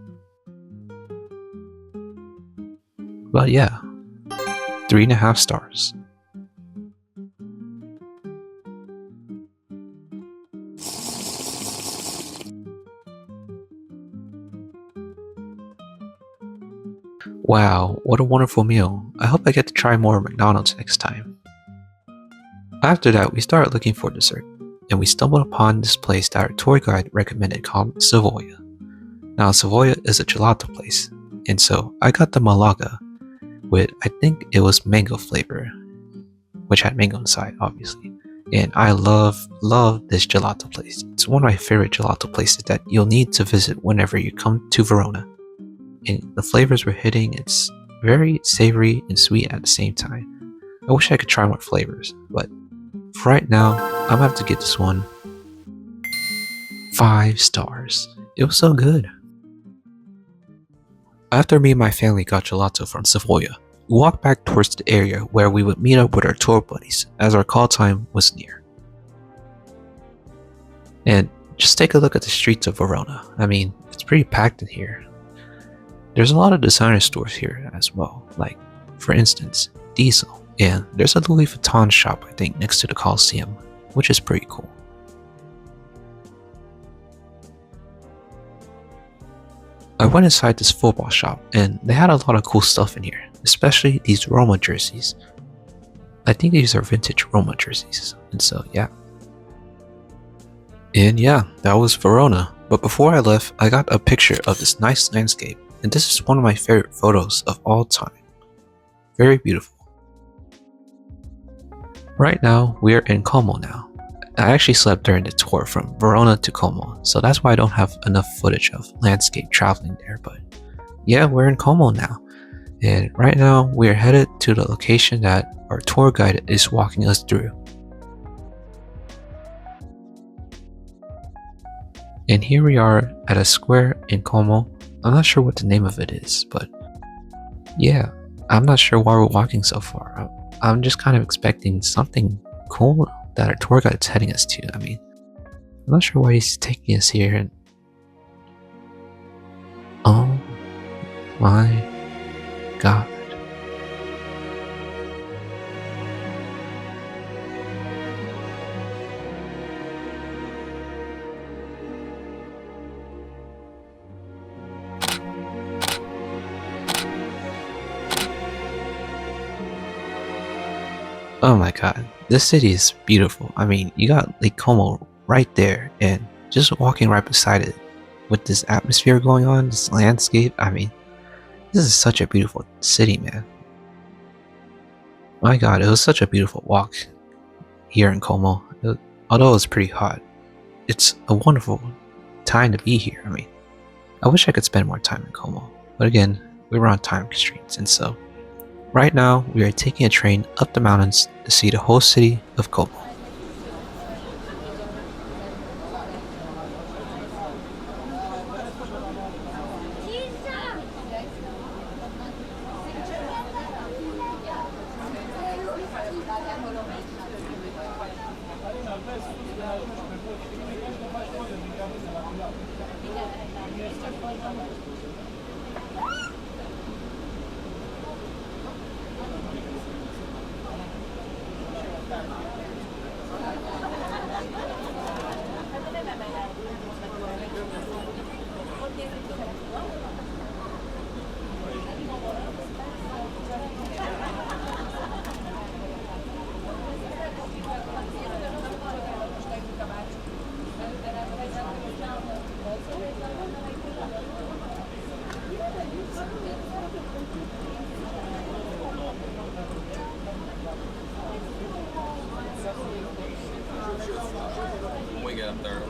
But yeah, 3.5 stars. Wow, what a wonderful meal. I hope I get to try more McDonald's next time. After that, we started looking for dessert, and we stumbled upon this place that our tour guide recommended called Savoia. Now, Savoia is a gelato place, and so I got the Malaga with, I think it was mango flavor, which had mango inside, obviously. And I love this gelato place. It's one of my favorite gelato places that you'll need to visit whenever you come to Verona. And the flavors we're hitting, it's very savory and sweet at the same time. I wish I could try more flavors, but for right now, I'm gonna have to give this one 5 stars. It was so good. After me and my family got gelato from Savoia, we walked back towards the area where we would meet up with our tour buddies as our call time was near. And just take a look at the streets of Verona. I mean, it's pretty packed in here. There's a lot of designer stores here as well, like, for instance, Diesel, and there's a Louis Vuitton shop I think next to the Coliseum, which is pretty cool. I went inside this football shop and they had a lot of cool stuff in here, especially these Roma jerseys. I think these are vintage Roma jerseys, and so yeah. And yeah, that was Verona, but before I left, I got a picture of this nice landscape, and this is one of my favorite photos of all time. Very beautiful. Right now, we are in Como now. I actually slept during the tour from Verona to Como, so that's why I don't have enough footage of landscape traveling there, but yeah, we're in Como now. And right now, we are headed to the location that our tour guide is walking us through. And here we are at a square in Como. I'm not sure what the name of it is, but yeah, I'm not sure why we're walking so far. I'm just kind of expecting something cool that our tour guide is heading us to. I mean, I'm not sure why he's taking us here. And oh my god. Oh my god, this city is beautiful. I mean, you got Lake Como right there, and just walking right beside it with this atmosphere going on, this landscape. I mean, this is such a beautiful city, man. My god, it was such a beautiful walk here in Como. Although it's pretty hot, it's a wonderful time to be here. I mean, I wish I could spend more time in Como, but again, we were on time constraints, and so right now we are taking a train up the mountains to see the whole city of Como. When we get up there,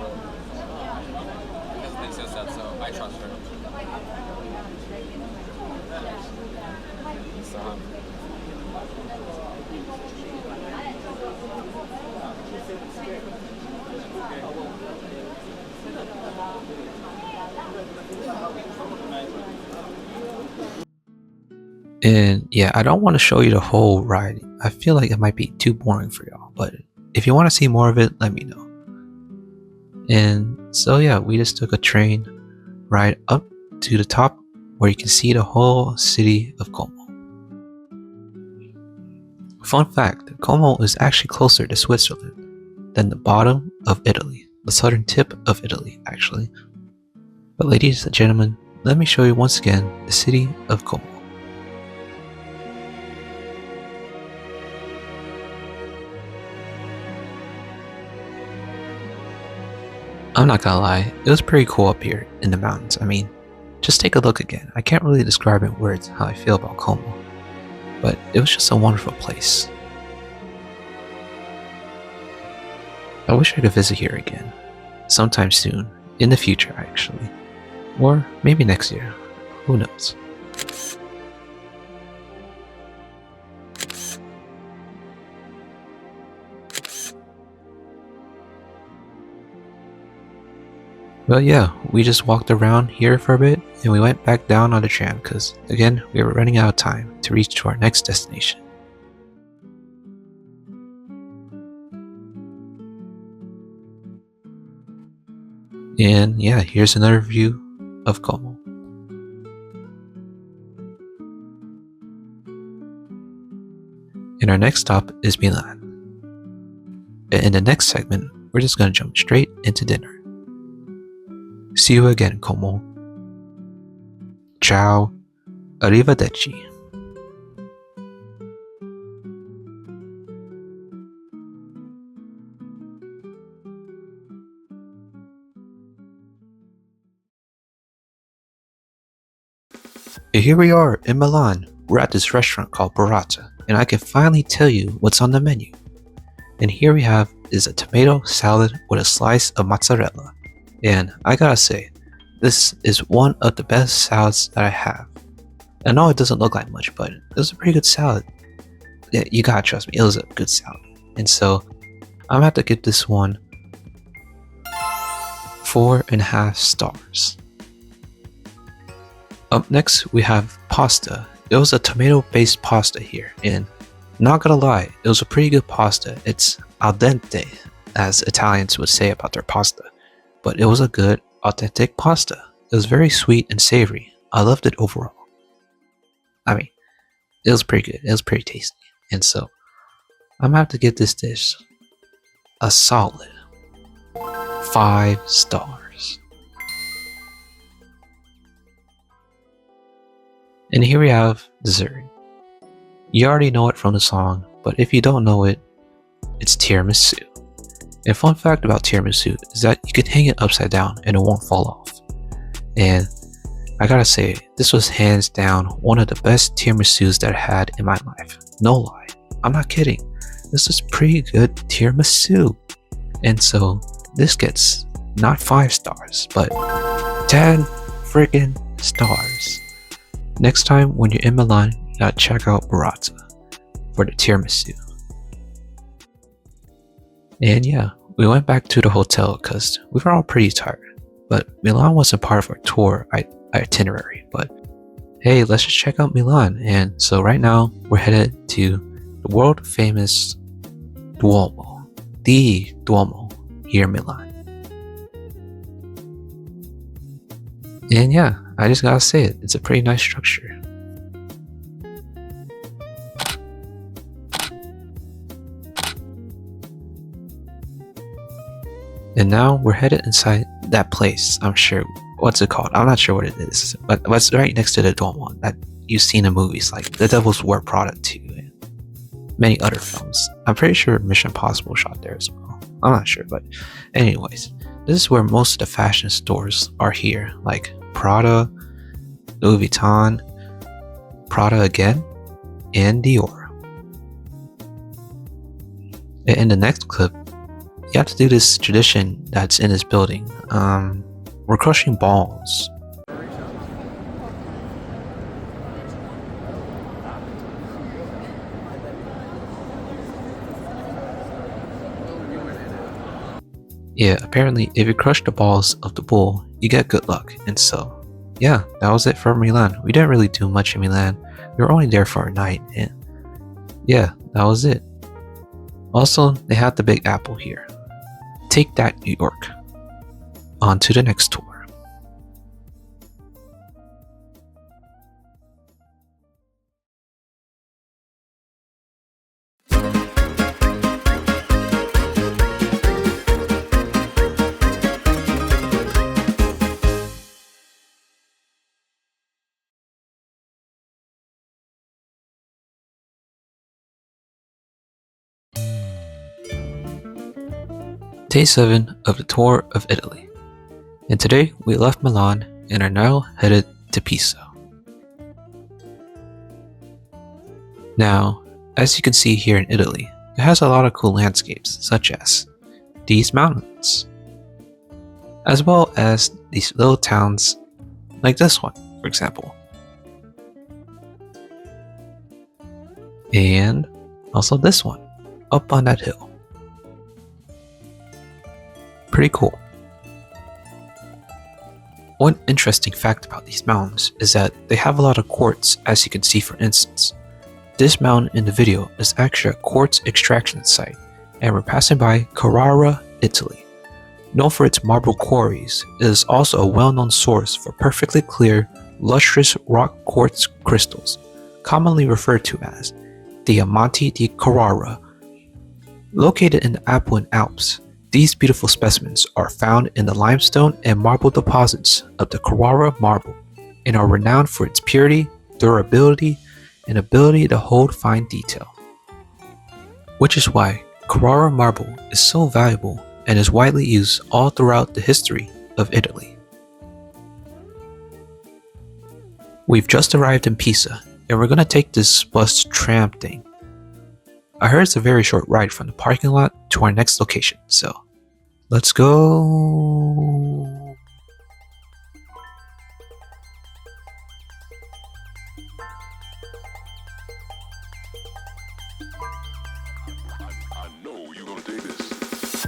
Esme says that, so I trust her. So, And yeah, I don't want to show you the whole ride. I feel like it might be too boring for y'all, but if you want to see more of it, let me know. And so yeah, we just took a train ride up to the top where you can see the whole city of Como. Fun fact, Como is actually closer to Switzerland than the bottom of Italy, the southern tip of Italy actually. But ladies and gentlemen, let me show you once again the city of Como. I'm not gonna lie, it was pretty cool up here in the mountains. I mean, just take a look again. I can't really describe in words how I feel about Como, but it was just a wonderful place. I wish I could visit here again, sometime soon, in the future actually, or maybe next year, who knows. But yeah, we just walked around here for a bit and we went back down on the tram because again, we were running out of time to reach to our next destination. And yeah, here's another view of Como. And our next stop is Milan. And in the next segment, we're just gonna jump straight into dinner. See you again, Como. Ciao. Arrivederci. And here we are in Milan. We're at this restaurant called Burrata, and I can finally tell you what's on the menu. And here we have is a tomato salad with a slice of mozzarella. And I gotta say, this is one of the best salads that I have. I know it doesn't look like much, but it was a pretty good salad. Yeah, you gotta trust me, it was a good salad. And so, I'm gonna have to give this one 4.5 stars. Up next, we have pasta. It was a tomato-based pasta here, and not gonna lie, it was a pretty good pasta. It's al dente, as Italians would say about their pasta. But it was a good, authentic pasta. It was very sweet and savory. I loved it overall. I mean, it was pretty good. It was pretty tasty. And so, I'm gonna have to give this dish a solid 5 stars. And here we have dessert. You already know it from the song, but if you don't know it, it's tiramisu. And fun fact about tiramisu is that you can hang it upside down and it won't fall off. And I gotta say, this was hands down one of the best tiramisus that I had in my life. No lie, I'm not kidding. This is pretty good tiramisu. And so this gets not 5 stars, but 10 freaking stars. Next time when you're in Milan, you gotta check out Burrata for the tiramisu. And yeah, we went back to the hotel because we were all pretty tired, but Milan wasn't part of our tour itinerary. But hey, let's just check out Milan. And so right now we're headed to the world famous Duomo, the Duomo here in Milan. And yeah, I just gotta say it, it's a pretty nice structure. And now we're headed inside that place. I'm sure, what's it called? I'm not sure what it is, but it's right next to the Duomo that you've seen in movies like The Devil's Wear Prada 2 and many other films. I'm pretty sure Mission Impossible shot there as well. I'm not sure, but anyways, this is where most of the fashion stores are here, like Prada, Louis Vuitton, Prada again, and Dior. And in the next clip, you have to do this tradition that's in this building. We're crushing balls. Yeah, apparently if you crush the balls of the bull, you get good luck. And so, yeah, that was it for Milan. We didn't really do much in Milan. We were only there for a night, and yeah, that was it. Also, they had the Big Apple here. Take that, New York. On to the next tour. Day 7 of the tour of Italy, and today we left Milan and are now headed to Pisa. Now, as you can see here in Italy, it has a lot of cool landscapes such as these mountains, as well as these little towns like this one, for example. And also this one, up on that hill. Pretty cool. One interesting fact about these mountains is that they have a lot of quartz, as you can see. For instance, this mountain in the video is actually a quartz extraction site, and we're passing by Carrara, Italy. Known for its marble quarries, it is also a well-known source for perfectly clear, lustrous rock quartz crystals, commonly referred to as Diamanti di Carrara. Located in the Apuan Alps, these beautiful specimens are found in the limestone and marble deposits of the Carrara marble and are renowned for its purity, durability, and ability to hold fine detail. Which is why Carrara marble is so valuable and is widely used all throughout the history of Italy. We've just arrived in Pisa, and we're gonna take this bus tram thing. I heard it's a very short ride from the parking lot to our next location, so let's go. I know you're gonna dig this.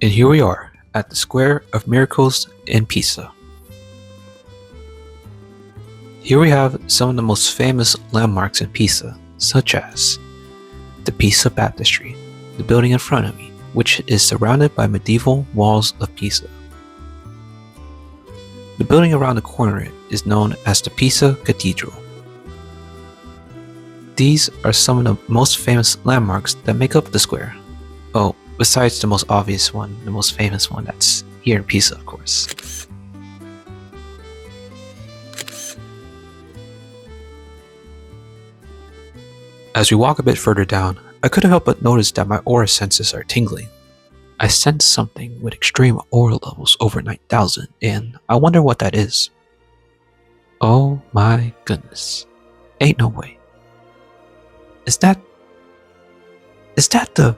And here we are at the Square of Miracles in Pisa. Here we have some of the most famous landmarks in Pisa, such as the Pisa Baptistry, the building in front of me, which is surrounded by medieval walls of Pisa. The building around the corner is known as the Pisa Cathedral. These are some of the most famous landmarks that make up the square. Oh, besides the most obvious one, the most famous one that's here in Pisa, of course. As we walk a bit further down, I couldn't help but notice that my aura senses are tingling. I sense something with extreme aura levels over 9,000, and I wonder what that is. Oh my goodness. Ain't no way. Is that the...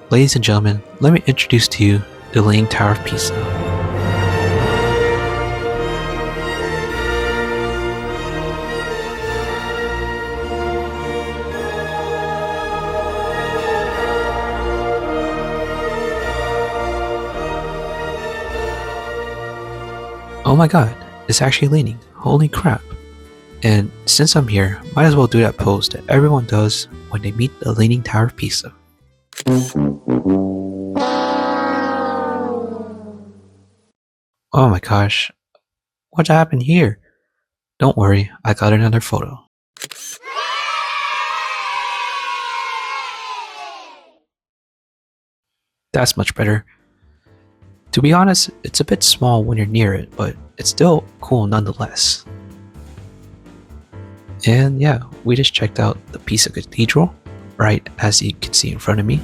Ladies and gentlemen, let me introduce to you the Leaning Tower of Pisa. Oh my god, it's actually leaning. Holy crap. And since I'm here, might as well do that pose that everyone does when they meet the Leaning Tower of Pisa. Oh my gosh, what happened here? Don't worry, I got another photo. That's much better. To be honest, it's a bit small when you're near it, but it's still cool nonetheless. And yeah, we just checked out the Pisa Cathedral, right as you can see in front of me.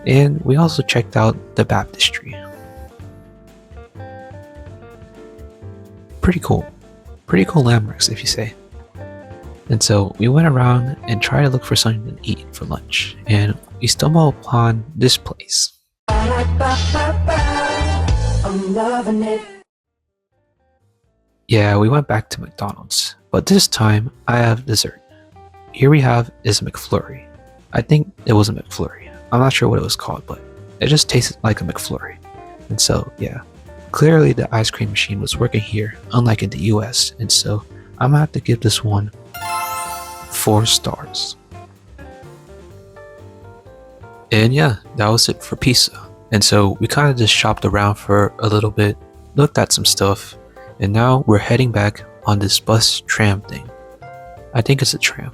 And we also checked out the baptistry. Pretty cool landmarks if you say. And so we went around and tried to look for something to eat for lunch, and we stumbled upon this place. I'm loving it. Yeah, we went back to McDonald's, but this time I have dessert. Here we have is a McFlurry. I think it was a McFlurry. I'm not sure what it was called, but it just tasted like a McFlurry. And so, yeah, clearly the ice cream machine was working here, unlike in the US, and so I'm gonna have to give this one 4 stars. And yeah, that was it for Pisa. And so we kind of just shopped around for a little bit, looked at some stuff, and now we're heading back on this bus tram thing. I think it's a tram.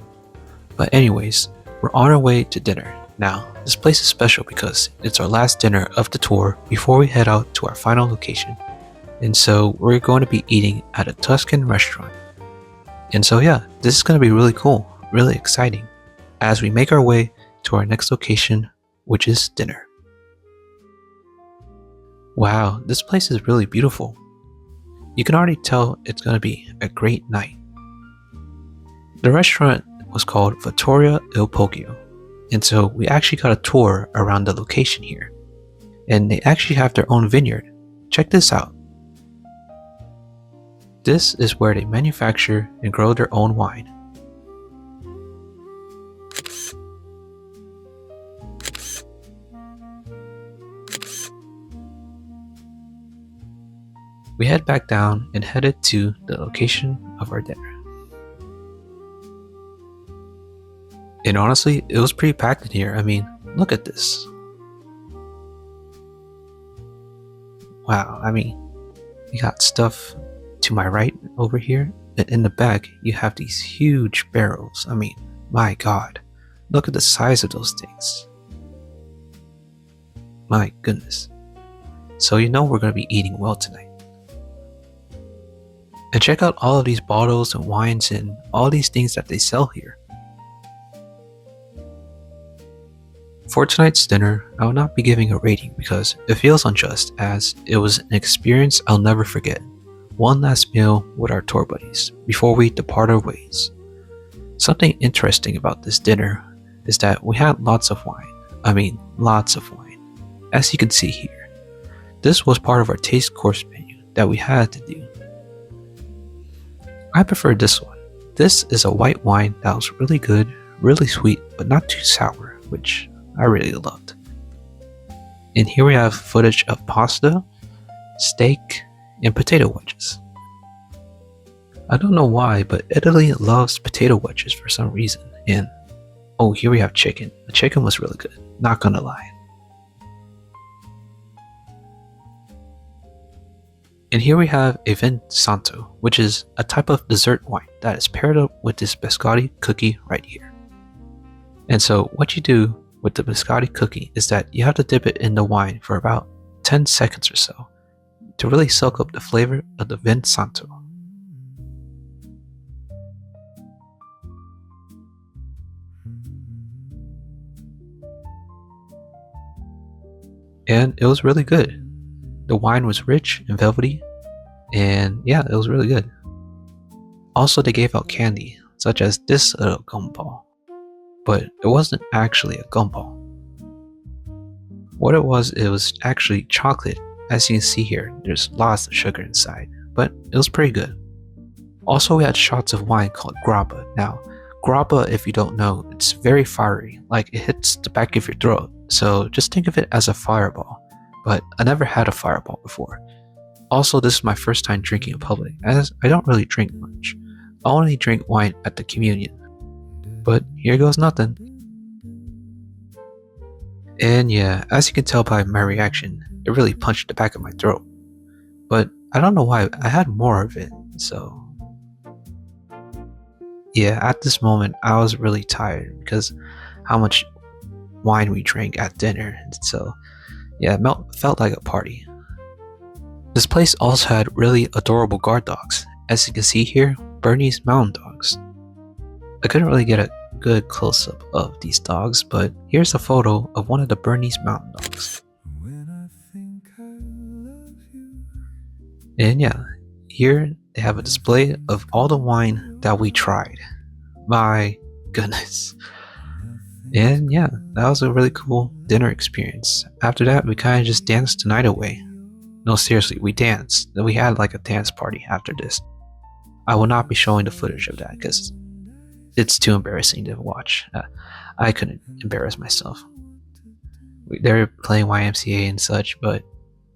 But anyways, we're on our way to dinner. Now, this place is special because it's our last dinner of the tour before we head out to our final location. And so we're going to be eating at a Tuscan restaurant. And so yeah, this is going to be really cool, really exciting, as we make our way to our next location, which is dinner. Wow, this place is really beautiful. You can already tell it's going to be a great night. The restaurant was called Vittoria il Poggio, and so we actually got a tour around the location here. And they actually have their own vineyard. Check this out. This is where they manufacture and grow their own wine. We head back down and headed to the location of our dinner. And honestly, it was pretty packed in here. I mean, look at this. Wow, I mean, you got stuff to my right over here, and in the back, you have these huge barrels. I mean, my god, look at the size of those things. My goodness. So you know we're going to be eating well tonight. And check out all of these bottles and wines and all these things that they sell here. For tonight's dinner, I will not be giving a rating because it feels unjust, as it was an experience I'll never forget. One last meal with our tour buddies before we depart our ways. Something interesting about this dinner is that we had lots of wine. I mean, lots of wine. As you can see here, this was part of our taste course menu that we had to do. I prefer this one. This is a white wine that was really good, really sweet, but not too sour, which I really loved. And here we have footage of pasta, steak, and potato wedges. I don't know why, but Italy loves potato wedges for some reason. And oh, here we have chicken. The chicken was really good, not gonna lie. And here we have a Vin Santo, which is a type of dessert wine that is paired up with this biscotti cookie right here. And so what you do with the biscotti cookie is that you have to dip it in the wine for about 10 seconds or so to really soak up the flavor of the Vin Santo. And it was really good. The wine was rich and velvety, and yeah, it was really good. Also, they gave out candy, such as this little gumball, but it wasn't actually a gumball. What it was actually chocolate. As you can see here, there's lots of sugar inside, but it was pretty good. Also, we had shots of wine called grappa. Now, grappa, if you don't know, it's very fiery, like it hits the back of your throat, so just think of it as a fireball. But I never had a fireball before. Also, this is my first time drinking in public, as I don't really drink much. I only drink wine at the communion. But here goes nothing. And yeah, as you can tell by my reaction, it really punched the back of my throat. But I don't know why, I had more of it, so... Yeah, at this moment, I was really tired because how much wine we drank at dinner, so... Yeah, it felt like a party. This place also had really adorable guard dogs. As you can see here, Bernese Mountain Dogs. I couldn't really get a good close-up of these dogs, but here's a photo of one of the Bernese Mountain Dogs. And yeah, here they have a display of all the wine that we tried. My goodness. And yeah, that was a really cool dinner experience. After that, we kind of just danced the night away. No, seriously, we danced. We had like a dance party after this. I will not be showing the footage of that because it's too embarrassing to watch. I couldn't embarrass myself. They were playing YMCA and such, but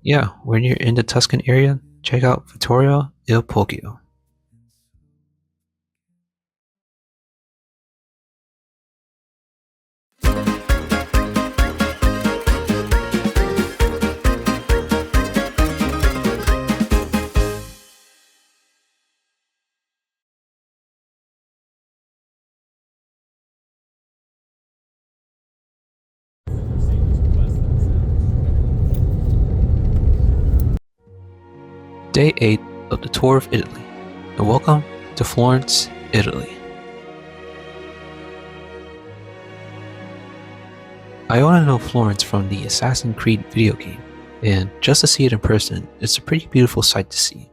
yeah, when you're in the Tuscan area, check out Vittorio Il Poggio. Day 8 of the tour of Italy, and welcome to Florence, Italy. I only know Florence from the Assassin's Creed video game, and just to see it in person, it's a pretty beautiful sight to see.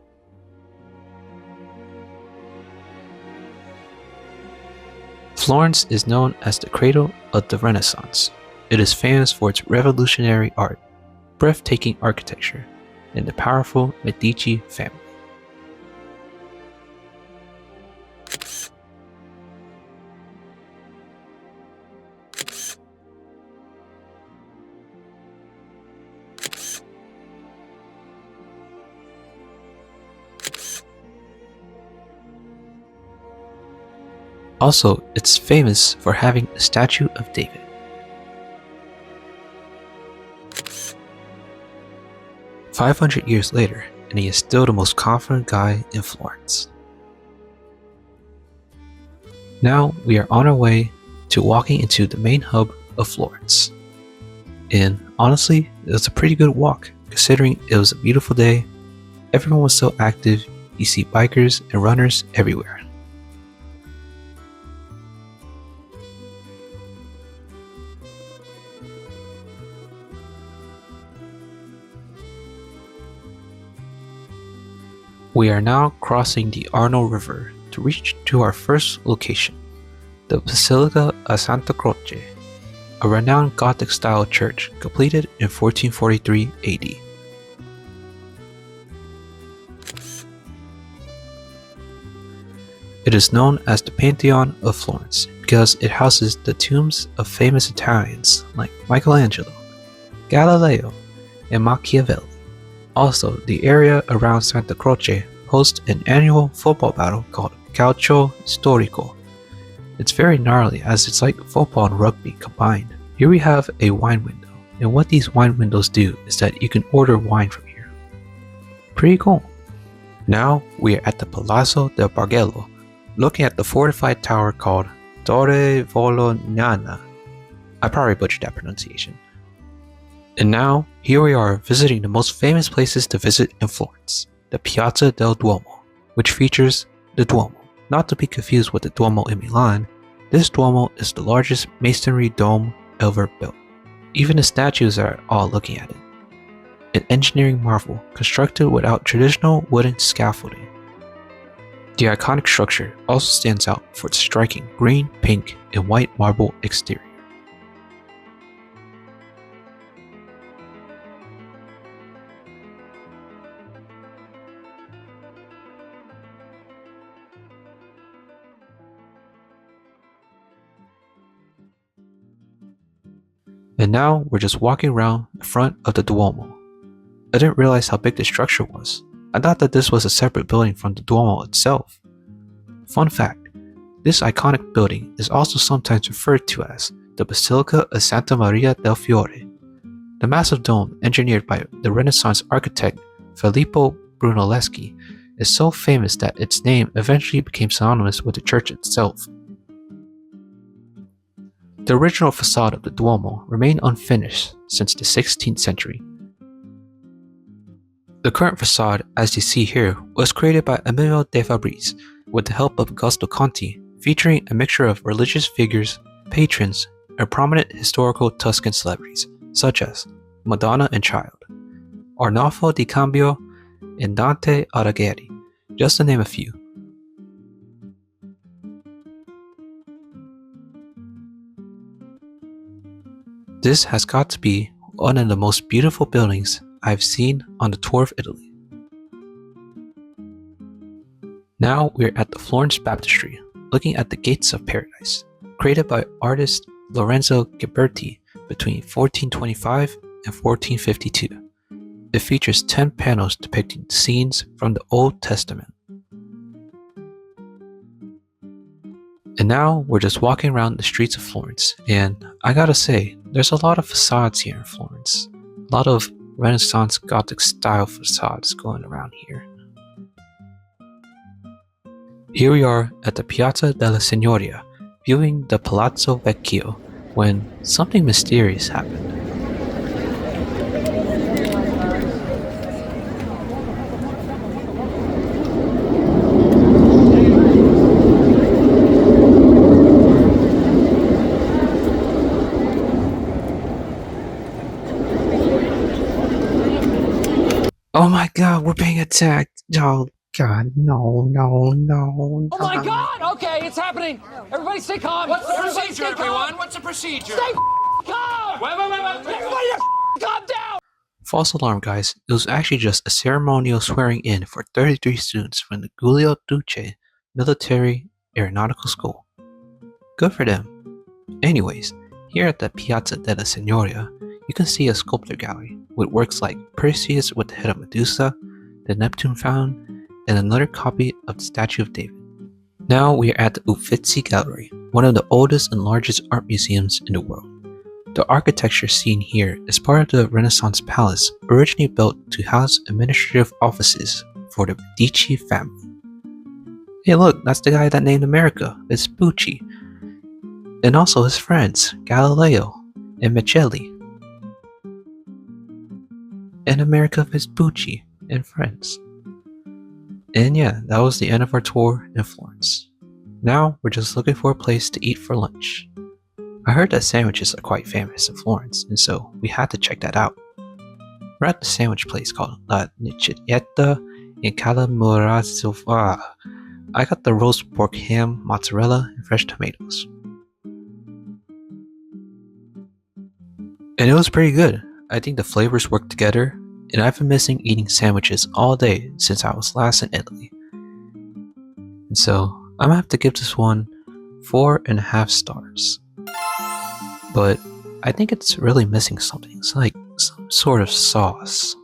Florence is known as the cradle of the Renaissance. It is famous for its revolutionary art, breathtaking architecture, and the powerful Medici family. Also, it's famous for having a statue of David. "500 years later, and he is still the most confident guy in Florence." Now we are on our way to walking into the main hub of Florence. And honestly, it was a pretty good walk, considering it was a beautiful day, everyone was so active, you see bikers and runners everywhere. We are now crossing the Arno River to reach to our first location, the Basilica of Santa Croce, a renowned Gothic-style church completed in 1443 AD. It is known as the Pantheon of Florence because it houses the tombs of famous Italians like Michelangelo, Galileo, and Machiavelli. Also, the area around Santa Croce hosts an annual football battle called Calcio Storico. It's very gnarly as it's like football and rugby combined. Here we have a wine window, and what these wine windows do is that you can order wine from here. Pretty cool. Now we are at the Palazzo del Bargello, looking at the fortified tower called Torre Volognana. I probably butchered that pronunciation. And now, here we are visiting the most famous places to visit in Florence, the Piazza del Duomo, which features the Duomo. Not to be confused with the Duomo in Milan, this Duomo is the largest masonry dome ever built. Even the statues are all looking at it. An engineering marvel constructed without traditional wooden scaffolding. The iconic structure also stands out for its striking green, pink, and white marble exterior. And now we're just walking around the front of the Duomo. I didn't realize how big the structure was. I thought that this was a separate building from the Duomo itself. Fun fact, this iconic building is also sometimes referred to as the Basilica of Santa Maria del Fiore. The massive dome, engineered by the Renaissance architect Filippo Brunelleschi, is so famous that its name eventually became synonymous with the church itself. The original facade of the Duomo remained unfinished since the 16th century. The current facade, as you see here, was created by Emilio de Fabris with the help of Augusto Conti, featuring a mixture of religious figures, patrons, and prominent historical Tuscan celebrities, such as Madonna and Child, Arnolfo di Cambio, and Dante Alighieri, just to name a few. This has got to be one of the most beautiful buildings I've seen on the tour of Italy. Now we're at the Florence Baptistry, looking at the Gates of Paradise, created by artist Lorenzo Ghiberti between 1425 and 1452. It features 10 panels depicting scenes from the Old Testament. And now we're just walking around the streets of Florence, and I gotta say, there's a lot of facades here in Florence. A lot of Renaissance Gothic style facades going around here. Here we are at the Piazza della Signoria, viewing the Palazzo Vecchio, when something mysterious happened. Oh my god, we're being attacked. Oh god, no. Oh my God! Okay, it's happening. Everybody, stay calm. What's the Everybody procedure, stay everyone? calm. What's the procedure? Stay calm. Wait. Everybody, calm down. False alarm, guys. It was actually just a ceremonial swearing in for 33 students from the Giulio Duce Military Aeronautical School. Good for them. Anyways, here at the Piazza della Signoria, you can see a sculpture gallery with works like Perseus with the head of Medusa, the Neptune Fountain, and another copy of the Statue of David. Now we are at the Uffizi Gallery, one of the oldest and largest art museums in the world. The architecture seen here is part of the Renaissance Palace, originally built to house administrative offices for the Medici family. Hey look, that's the guy that named America, Vespucci, and also his friends, Galileo and Micheli, and America Vespucci and friends. And yeah, that was the end of our tour in Florence. Now we're just looking for a place to eat for lunch. I heard that sandwiches are quite famous in Florence, and so we had to check that out. We're at the sandwich place called La Nicchietta in Calamurazzo. I got the roast pork ham, mozzarella, and fresh tomatoes. And it was pretty good. I think the flavors work together, and I've been missing eating sandwiches all day since I was last in Italy. And so I'm gonna have to give this one 4.5 stars. But I think it's really missing something. It's like some sort of sauce.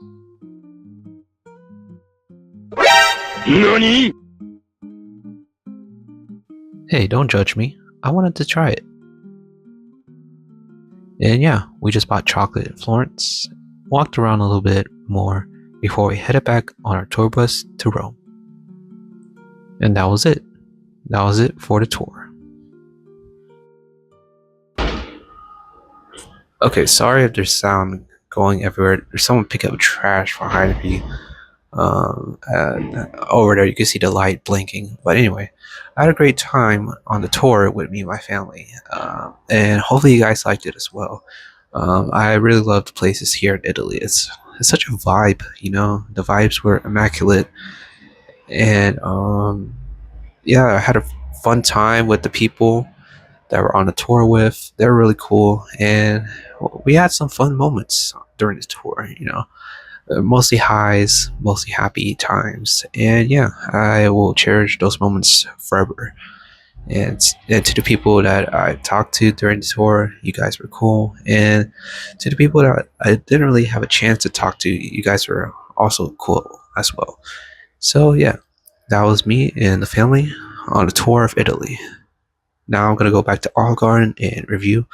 NANI? Hey, don't judge me. I wanted to try it. And yeah, we just bought chocolate in Florence, walked around a little bit more before we headed back on our tour bus to Rome. And that was it. That was it for the tour. Okay, sorry if there's sound going everywhere. There's someone picking up trash behind me. And over there you can see the light blinking. But anyway, I had a great time on the tour with me and my family. And hopefully you guys liked it as well. I really love the places here in Italy. It's such a vibe, you know. The vibes were immaculate, and yeah, I had a fun time with the people that were on the tour with. They're really cool, and we had some fun moments during the tour. You know, mostly highs, mostly happy times, and yeah, I will cherish those moments forever. And to the people that I talked to during the tour, you guys were cool. And to the people that I didn't really have a chance to talk to, you guys were also cool as well. So yeah, that was me and the family on a tour of Italy. Now I'm gonna go back to Olive Garden and review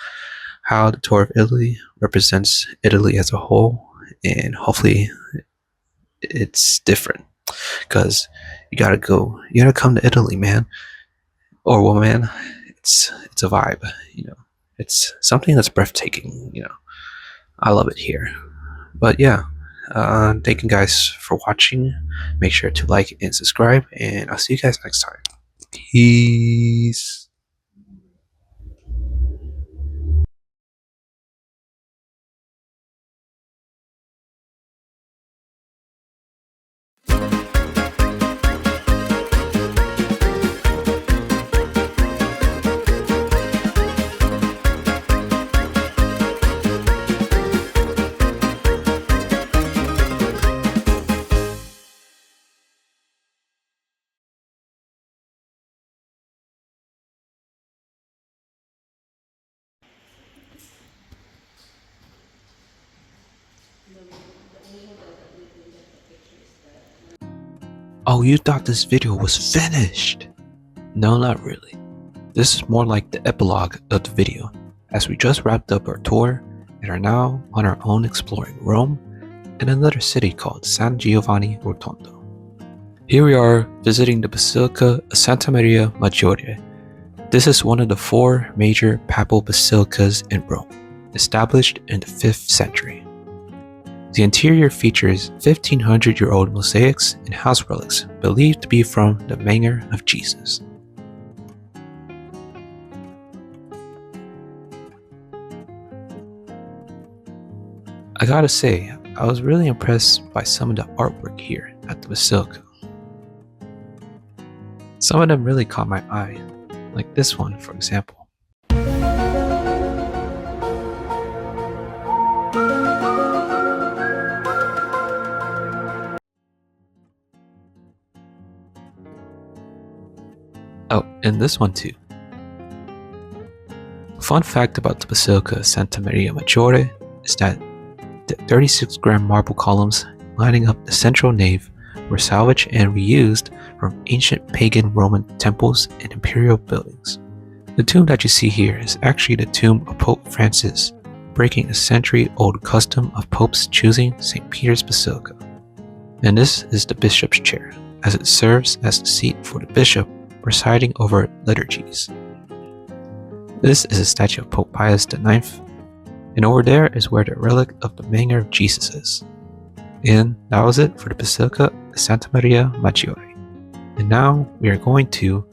how the tour of Italy represents Italy as a whole, and hopefully it's different because you gotta come to Italy, man, or woman. It's a vibe, you know. It's something that's breathtaking, you know. I love it here. But yeah, thank you guys for watching. Make sure to like and subscribe, and I'll see you guys next time. Peace. Oh, you thought this video was finished? No, not really. This is more like the epilogue of the video, as we just wrapped up our tour and are now on our own exploring Rome and another city called San Giovanni Rotondo. Here we are visiting the Basilica of Santa Maria Maggiore. This is one of the 4 major papal basilicas in Rome, established in the 5th century. The interior features 1500-year-old mosaics and house relics believed to be from the Manger of Jesus. I gotta say, I was really impressed by some of the artwork here at the Basilica. Some of them really caught my eye, like this one for example. Oh, and this one too. Fun fact about the Basilica of Santa Maria Maggiore is that the 36-gram marble columns lining up the central nave were salvaged and reused from ancient pagan Roman temples and imperial buildings. The tomb that you see here is actually the tomb of Pope Francis, breaking a century-old custom of popes choosing St. Peter's Basilica. And this is the bishop's chair, as it serves as the seat for the bishop presiding over liturgies. This is a statue of Pope Pius IX, and over there is where the relic of the Manger of Jesus is. And that was it for the Basilica of Santa Maria Maggiore. And now we are going to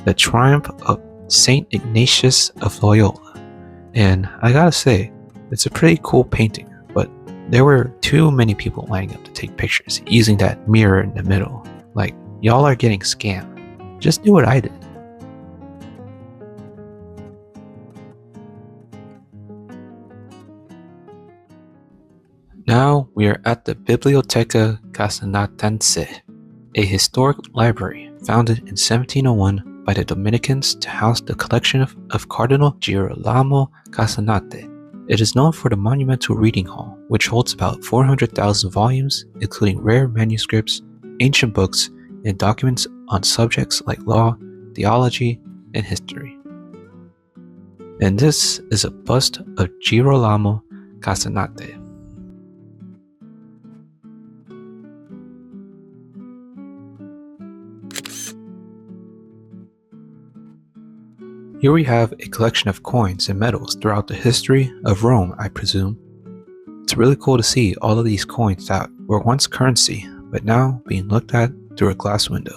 the Triumph of Saint Ignatius of Loyola. And I gotta say, it's a pretty cool painting, but there were too many people lining up to take pictures using that mirror in the middle. Like, y'all are getting scammed. Just do what I did. Now we are at the Biblioteca Casanatense, a historic library founded in 1701 by the Dominicans to house the collection of Cardinal Girolamo Casanate. It is known for the monumental reading hall, which holds about 400,000 volumes, including rare manuscripts, ancient books, and documents on subjects like law, theology, and history. And this is a bust of Girolamo Casanate. Here we have a collection of coins and medals throughout the history of Rome, I presume. It's really cool to see all of these coins that were once currency, but now being looked at through a glass window.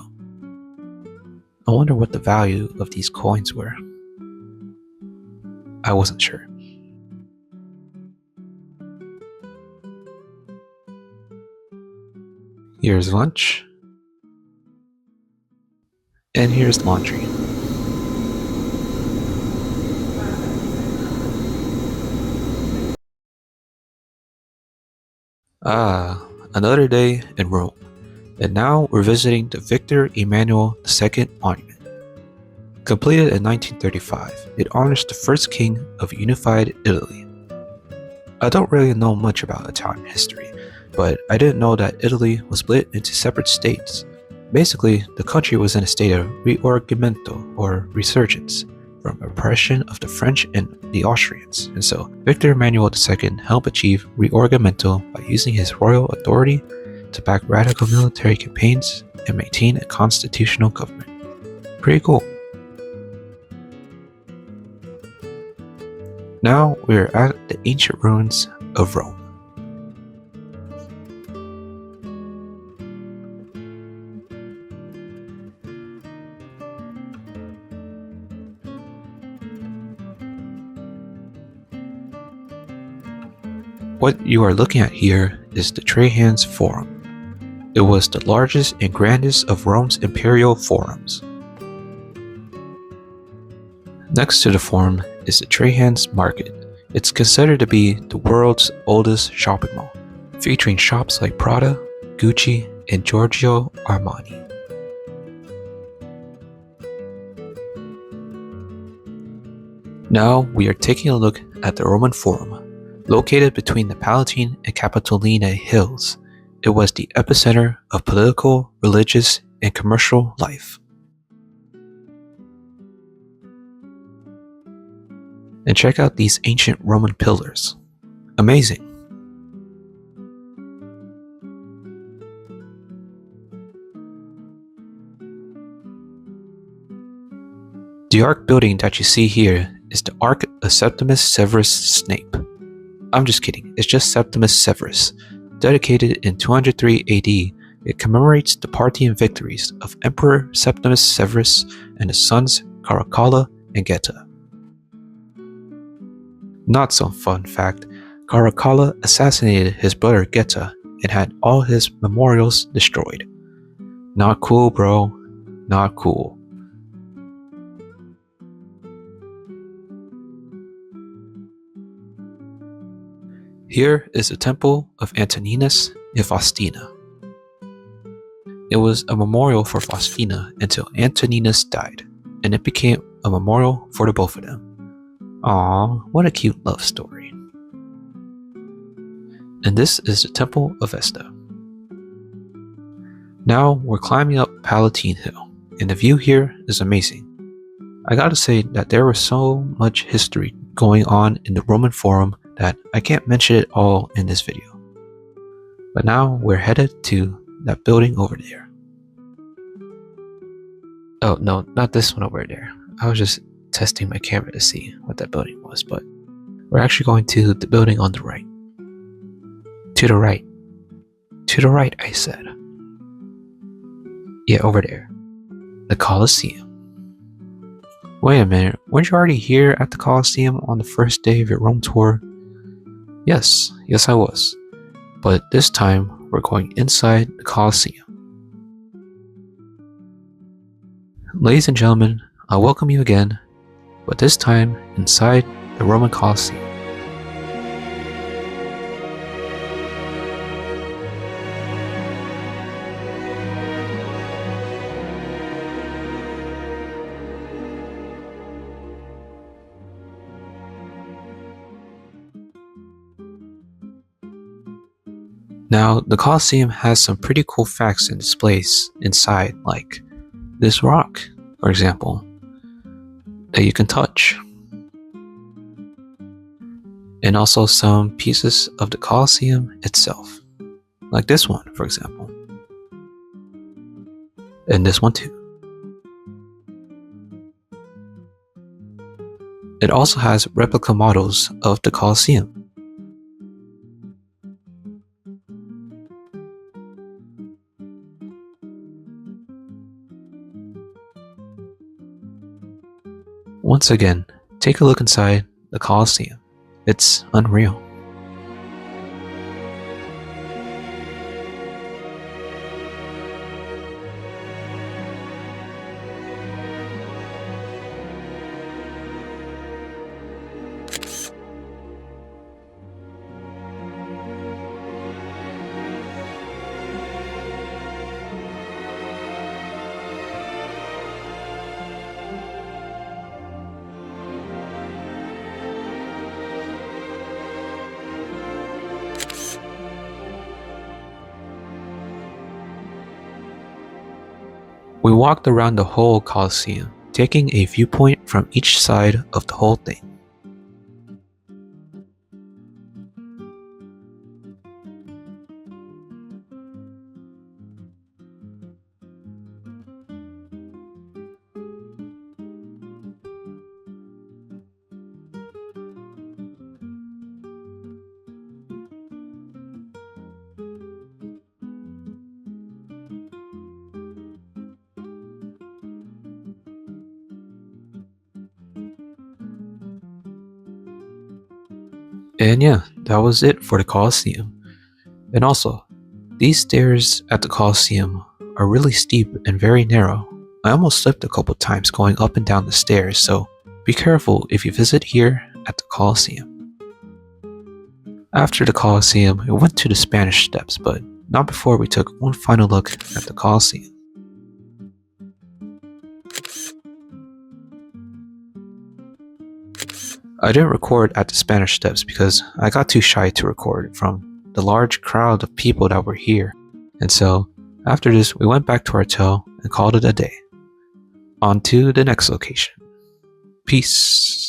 I wonder what the value of these coins were. I wasn't sure. Here's lunch. And here's laundry. Another day in Rome. And now we're visiting the Victor Emmanuel II Monument. Completed in 1935, it honors the first king of unified Italy. I don't really know much about Italian history, but I didn't know that Italy was split into separate states. Basically, the country was in a state of riorgimento, or resurgence, from oppression of the French and the Austrians, and so Victor Emmanuel II helped achieve riorgimento by using his royal authority to back radical military campaigns and maintain a constitutional government. Pretty cool. Now we are at the ancient ruins of Rome. What you are looking at here is the Trajan's Forum. It was the largest and grandest of Rome's imperial forums. Next to the forum is the Trajan's Market. It's considered to be the world's oldest shopping mall, featuring shops like Prada, Gucci, and Giorgio Armani. Now we are taking a look at the Roman Forum. Located between the Palatine and Capitolina hills, it was the epicenter of political, religious, and commercial life. And check out these ancient Roman pillars. Amazing. The arch building that you see here is the Arch of Septimus Severus Snape. I'm just kidding, it's just Septimus Severus. Dedicated in 203 AD, it commemorates the Parthian victories of Emperor Septimus Severus and his sons Caracalla and Geta. Not some fun fact, Caracalla assassinated his brother Geta and had all his memorials destroyed. Not cool, bro. Not cool. Here is the temple of Antoninus and Faustina. It was a memorial for Faustina until Antoninus died, and it became a memorial for the both of them. Aww, what a cute love story. And this is the Temple of Vesta. Now we're climbing up Palatine Hill, and the view here is amazing. I gotta say that there was so much history going on in the Roman Forum that I can't mention it all in this video. But now we're headed to that building over there. Oh no, not this one over there. I was just testing my camera to see what that building was, but we're actually going to the building on the right. To the right. To the right, I said. Yeah, over there. The Colosseum. Wait a minute, weren't you already here at the Colosseum on the first day of your Rome tour? Yes I was. But this time, we're going inside the Colosseum. Ladies and gentlemen, I welcome you again, but this time inside the Roman Colosseum. Now, the Colosseum has some pretty cool facts and displays inside, like this rock, for example, that you can touch. And also some pieces of the Colosseum itself, like this one, for example. And this one too. It also has replica models of the Colosseum. Once again, take a look inside the Colosseum. It's unreal. We walked around the whole Colosseum, taking a viewpoint from each side of the whole thing. And yeah, that was it for the Colosseum. And also, these stairs at the Colosseum are really steep and very narrow. I almost slipped a couple times going up and down the stairs, so be careful if you visit here at the Colosseum. After the Colosseum, we went to the Spanish Steps, but not before we took one final look at the Colosseum. I didn't record at the Spanish Steps because I got too shy to record from the large crowd of people that were here, and so after this we went back to our hotel and called it a day. On to the next location. Peace.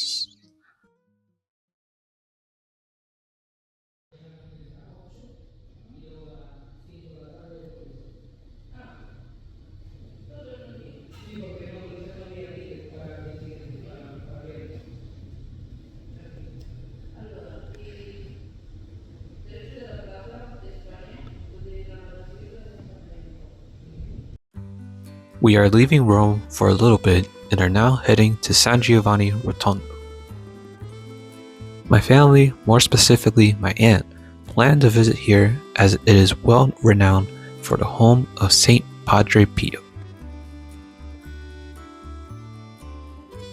We are leaving Rome for a little bit and are now heading to San Giovanni Rotondo. My family, more specifically my aunt, planned to visit here as it is well renowned for the home of Saint Padre Pio.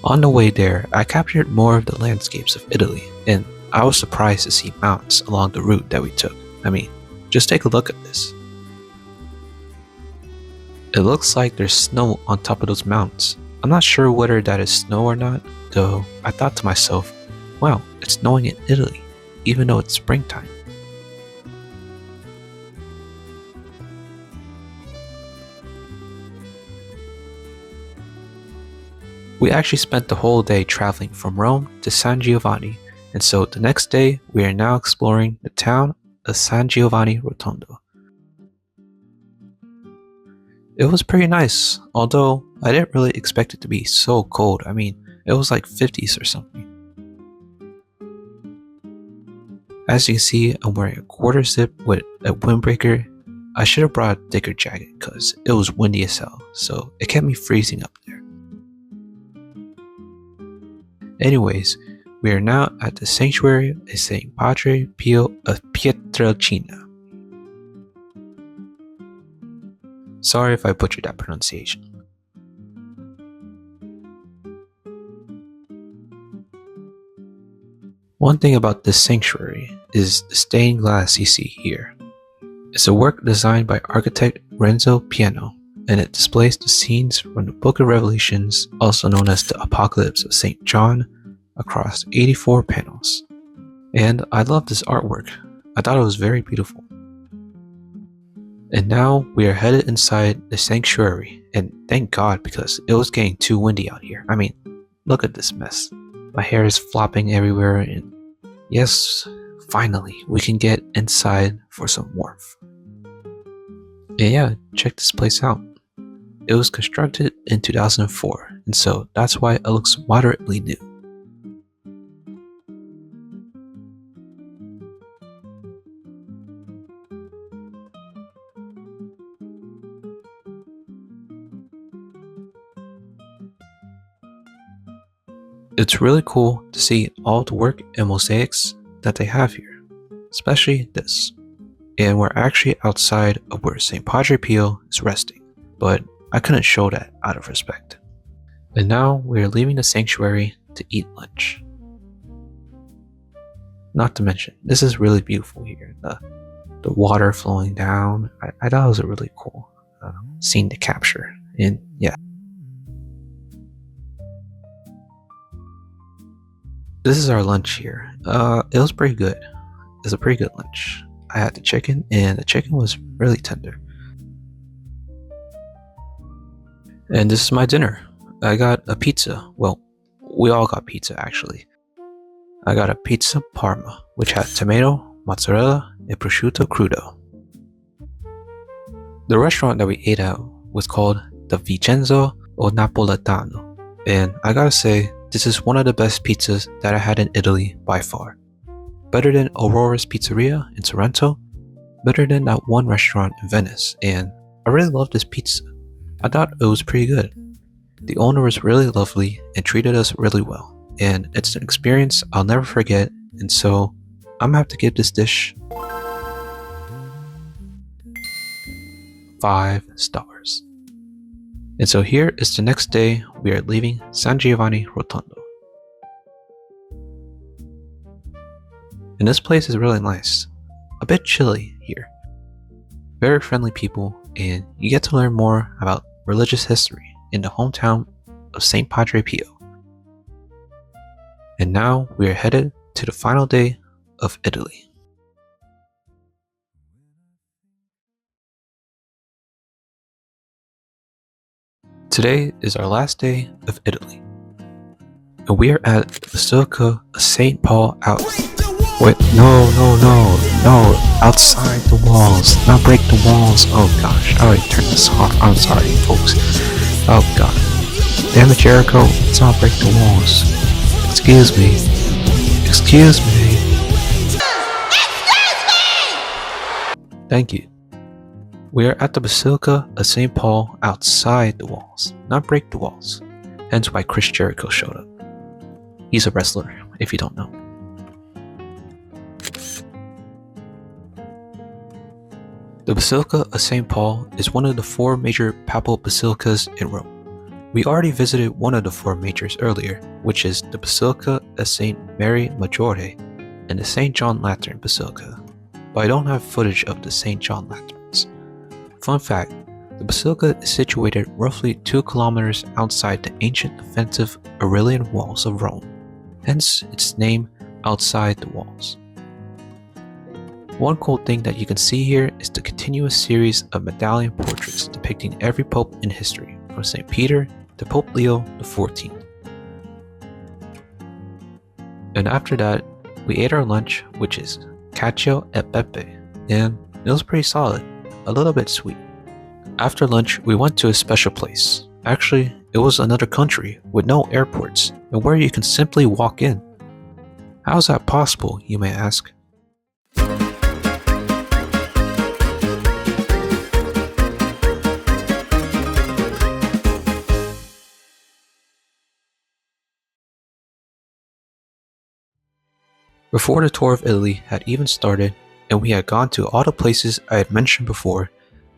On the way there, I captured more of the landscapes of Italy, and I was surprised to see mountains along the route that we took. I mean, just take a look at this. It looks like there's snow on top of those mountains. I'm not sure whether that is snow or not, though I thought to myself, wow, it's snowing in Italy, even though it's springtime. We actually spent the whole day traveling from Rome to San Giovanni, and so the next day we are now exploring the town of San Giovanni Rotondo. It was pretty nice, although I didn't really expect it to be so cold. I mean, it was like 50s or something. As you can see, I'm wearing a quarter zip with a windbreaker. I should have brought a thicker jacket because it was windy as hell, so it kept me freezing up there. Anyways, we are now at the sanctuary of Saint Padre Pio of Pietrelcina. Sorry if I butchered that pronunciation. One thing about this sanctuary is the stained glass you see here. It's a work designed by architect Renzo Piano, and it displays the scenes from the Book of Revelations, also known as the Apocalypse of St. John, across 84 panels. And I love this artwork. I thought it was very beautiful. And now we are headed inside the sanctuary, and thank God because it was getting too windy out here. I mean, look at this mess. My hair is flopping everywhere, and yes, finally we can get inside for some warmth. And yeah, check this place out. It was constructed in 2004, and so that's why it looks moderately new. It's really cool to see all the work and mosaics that they have here, especially this. And we're actually outside of where St. Padre Pio is resting, but I couldn't show that out of respect. And now we're leaving the sanctuary to eat lunch. Not to mention, this is really beautiful here. The water flowing down. I thought it was a really cool scene to capture. And yeah. This is our lunch here. It was pretty good. It was a pretty good lunch. I had the chicken, and the chicken was really tender. And this is my dinner. I got a pizza. Well, we all got pizza actually. I got a pizza Parma, which had tomato, mozzarella, and prosciutto crudo. The restaurant that we ate at was called the Vincenzo o Napoletano, and I gotta say, this is one of the best pizzas that I had in Italy by far. Better than Aurora's Pizzeria in Sorrento, better than that one restaurant in Venice, and I really love this pizza. I thought it was pretty good. The owner was really lovely and treated us really well, and it's an experience I'll never forget, and so I'm gonna have to give this dish 5 stars. And so here is the next day. We are leaving San Giovanni Rotondo. And this place is really nice. A bit chilly here. Very friendly people, and you get to learn more about religious history in the hometown of St. Padre Pio. And now we are headed to the final day of Italy. Today is our last day of Italy, and we are at the Basilica of St. Paul out. Wait, no, outside the walls, not break the walls. Oh gosh, I already turned this off. I'm sorry, folks. Oh god. Damn it, Jericho, let's not break the walls. Excuse me. Thank you. We are at the Basilica of St. Paul outside the walls, not break the walls. Hence why Chris Jericho showed up. He's a wrestler, if you don't know. The Basilica of St. Paul is one of the 4 major papal basilicas in Rome. We already visited one of the 4 majors earlier, which is the Basilica of St. Mary Maggiore and the St. John Lateran Basilica, but I don't have footage of the St. John Laterans. Fun fact, the basilica is situated roughly 2 kilometers outside the ancient defensive Aurelian walls of Rome, hence its name outside the walls. One cool thing that you can see here is the continuous series of medallion portraits depicting every pope in history, from St. Peter to Pope Leo XIV. And after that, we ate our lunch, which is cacio e pepe, and it was pretty solid, a little bit sweet. After lunch, we went to a special place. Actually, it was another country with no airports and where you can simply walk in. How is that possible, you may ask? Before the tour of Italy had even started, and we had gone to all the places I had mentioned before,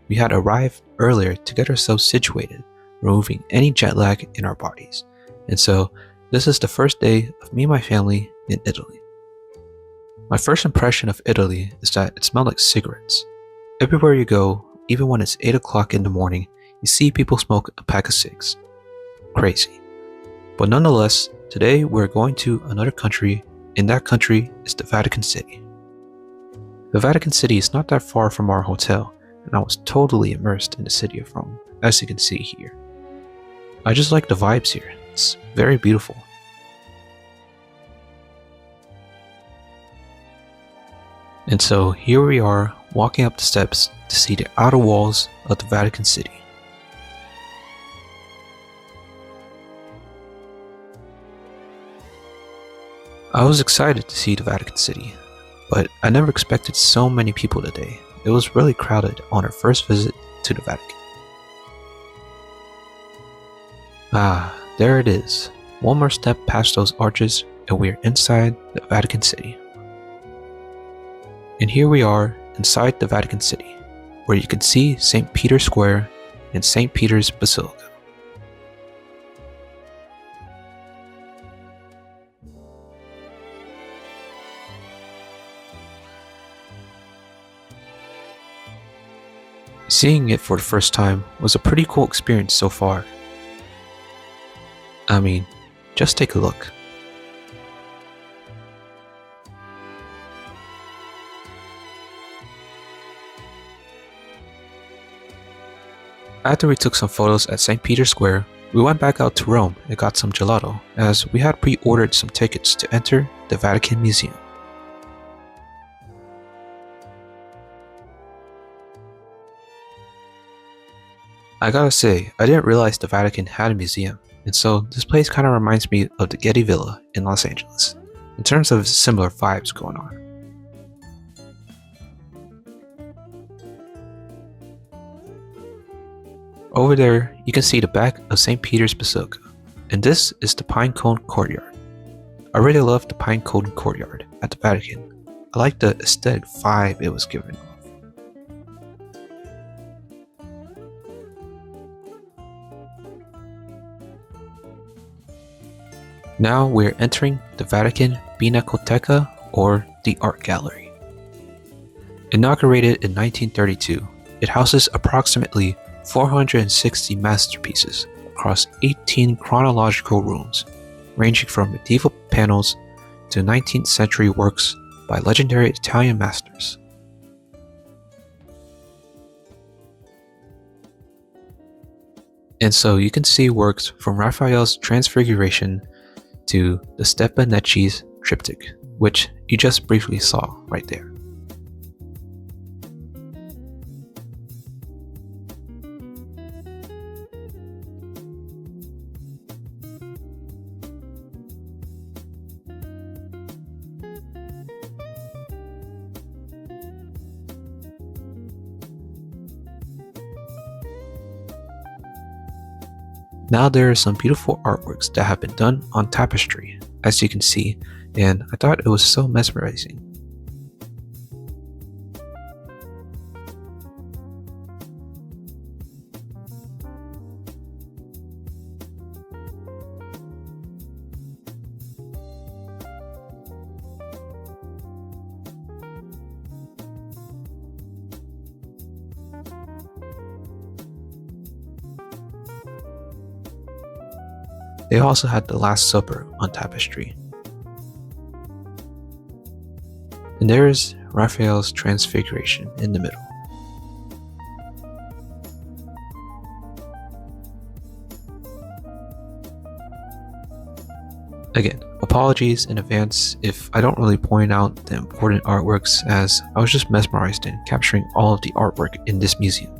we had arrived earlier to get ourselves situated, removing any jet lag in our bodies. And so, this is the first day of me and my family in Italy. My first impression of Italy is that it smelled like cigarettes. Everywhere you go, even when it's 8 o'clock in the morning, you see people smoke a pack of cigs. Crazy. But nonetheless, today we're going to another country, and that country is the Vatican City. The Vatican City is not that far from our hotel, and I was totally immersed in the city of Rome, as you can see here. I just like the vibes here. It's very beautiful. And so here we are, walking up the steps to see the outer walls of the Vatican City. I was excited to see the Vatican City, but I never expected so many people today. It was really crowded on our first visit to the Vatican. Ah, there it is, one more step past those arches and we're inside the Vatican City. And here we are inside the Vatican City, where you can see St. Peter's Square and St. Peter's Basilica. Seeing it for the first time was a pretty cool experience so far. I mean, just take a look. After we took some photos at St. Peter's Square, we went back out to Rome and got some gelato, as we had pre-ordered some tickets to enter the Vatican Museum. I gotta say, I didn't realize the Vatican had a museum, and so this place kinda reminds me of the Getty Villa in Los Angeles, in terms of similar vibes going on. Over there, you can see the back of St. Peter's Basilica, and this is the Pinecone Courtyard. I really love the Pinecone Courtyard at the Vatican. I like the aesthetic vibe it was given off. Now we're entering the Vatican Pinacoteca, or the Art Gallery. Inaugurated in 1932, it houses approximately 460 masterpieces across 18 chronological rooms, ranging from medieval panels to 19th century works by legendary Italian masters. And so you can see works from Raphael's Transfiguration to the Stepanecci's triptych, which you just briefly saw right there. Now there are some beautiful artworks that have been done on tapestry, as you can see, and I thought it was so mesmerizing. They also had the Last Supper on tapestry. And there is Raphael's Transfiguration in the middle. Again, apologies in advance if I don't really point out the important artworks, as I was just mesmerized in capturing all of the artwork in this museum.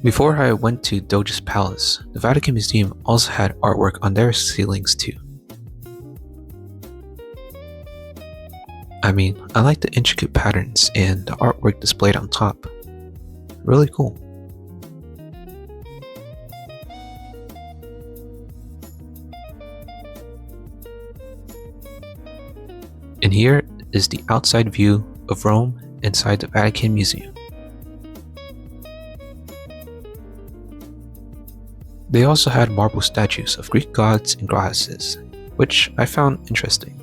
Before I went to Doge's Palace, the Vatican Museum also had artwork on their ceilings too. I mean, I like the intricate patterns and the artwork displayed on top. Really cool. And here is the outside view of Rome inside the Vatican Museum. They also had marble statues of Greek gods and goddesses, which I found interesting.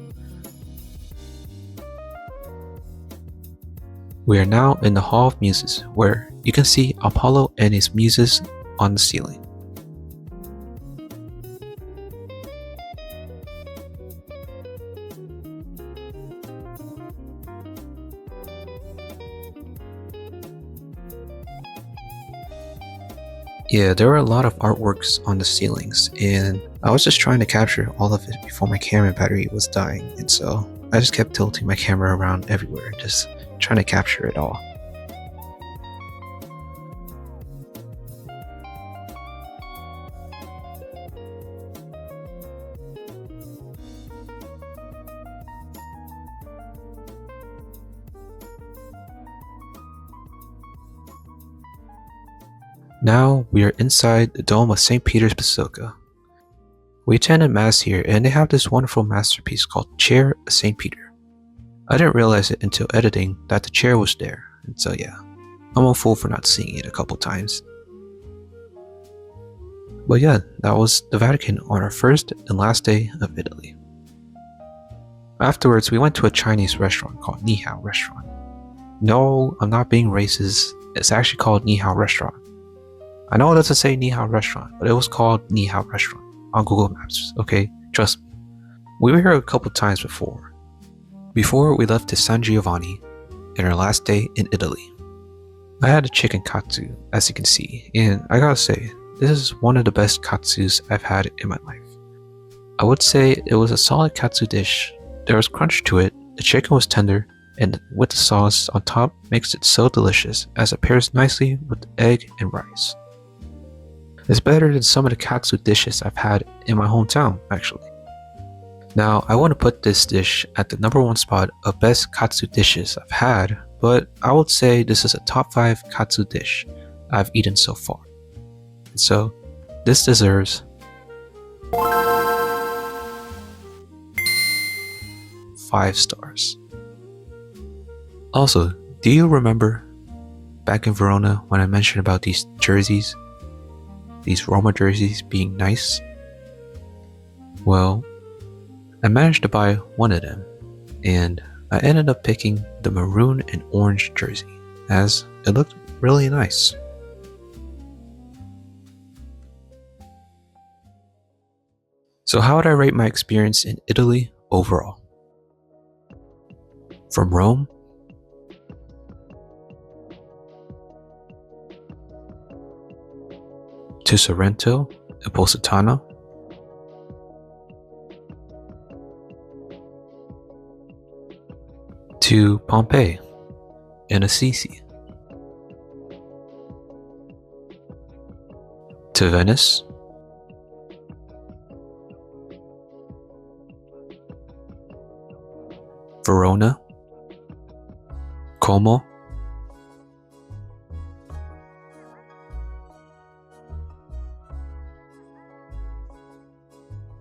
We are now in the Hall of Muses, where you can see Apollo and his muses on the ceiling. Yeah, there were a lot of artworks on the ceilings, and I was just trying to capture all of it before my camera battery was dying, and so I just kept tilting my camera around everywhere, just trying to capture it all. Now we are inside the dome of St. Peter's Basilica. We attended Mass here, and they have this wonderful masterpiece called Chair of St. Peter. I didn't realize it until editing that the chair was there, and so yeah, I'm a fool for not seeing it a couple times. But yeah, that was the Vatican on our first and last day of Italy. Afterwards, we went to a Chinese restaurant called Ni Hao Restaurant. No, I'm not being racist, it's actually called Ni Hao Restaurant. I know it doesn't say Ni Hao Restaurant, but it was called Ni Hao Restaurant on Google Maps, okay? Trust me. We were here a couple times before. Before we left to San Giovanni in our last day in Italy. I had a chicken katsu, as you can see, and I gotta say, this is one of the best katsus I've had in my life. I would say it was a solid katsu dish. There was crunch to it, the chicken was tender, and with the sauce on top makes it so delicious as it pairs nicely with egg and rice. It's better than some of the katsu dishes I've had in my hometown, actually. Now, I want to put this dish at the #1 spot of best katsu dishes I've had, but I would say this is a top 5 katsu dish I've eaten so far. And so, this deserves 5 stars. Also, do you remember back in Verona when I mentioned about these jerseys? These Roma jerseys being nice? Well, I managed to buy one of them, and I ended up picking the maroon and orange jersey, as it looked really nice. So how would I rate my experience in Italy overall? From Rome to Sorrento Positano, to Pompeii Assisi, to Venice, Verona, Como,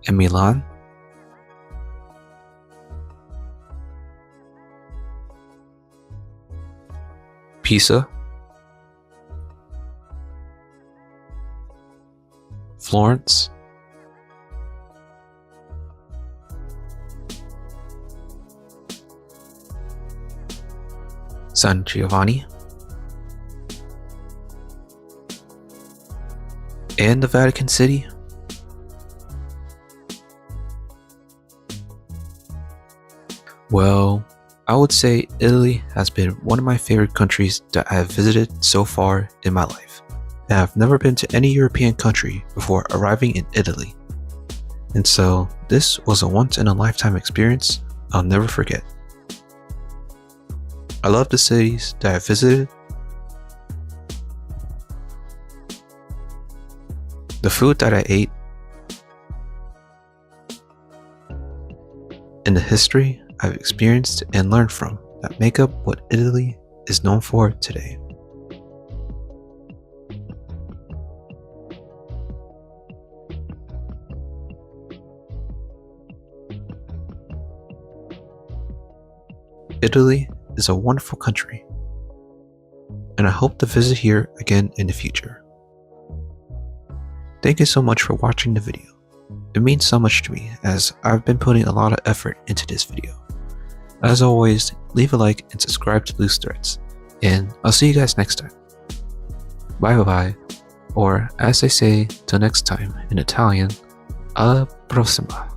and Milan, Pisa, Florence, San Giovanni, and the Vatican City. Well, I would say Italy has been one of my favorite countries that I have visited so far in my life. And I've never been to any European country before arriving in Italy. And so this was a once in a lifetime experience I'll never forget. I love the cities that I visited, the food that I ate, and the history I've experienced and learned from that make up what Italy is known for today. Italy is a wonderful country, and I hope to visit here again in the future. Thank you so much for watching the video. It means so much to me as I've been putting a lot of effort into this video. As always, leave a like and subscribe to Loose Threads, and I'll see you guys next time. Bye bye, or as they say till next time in Italian, alla prossima.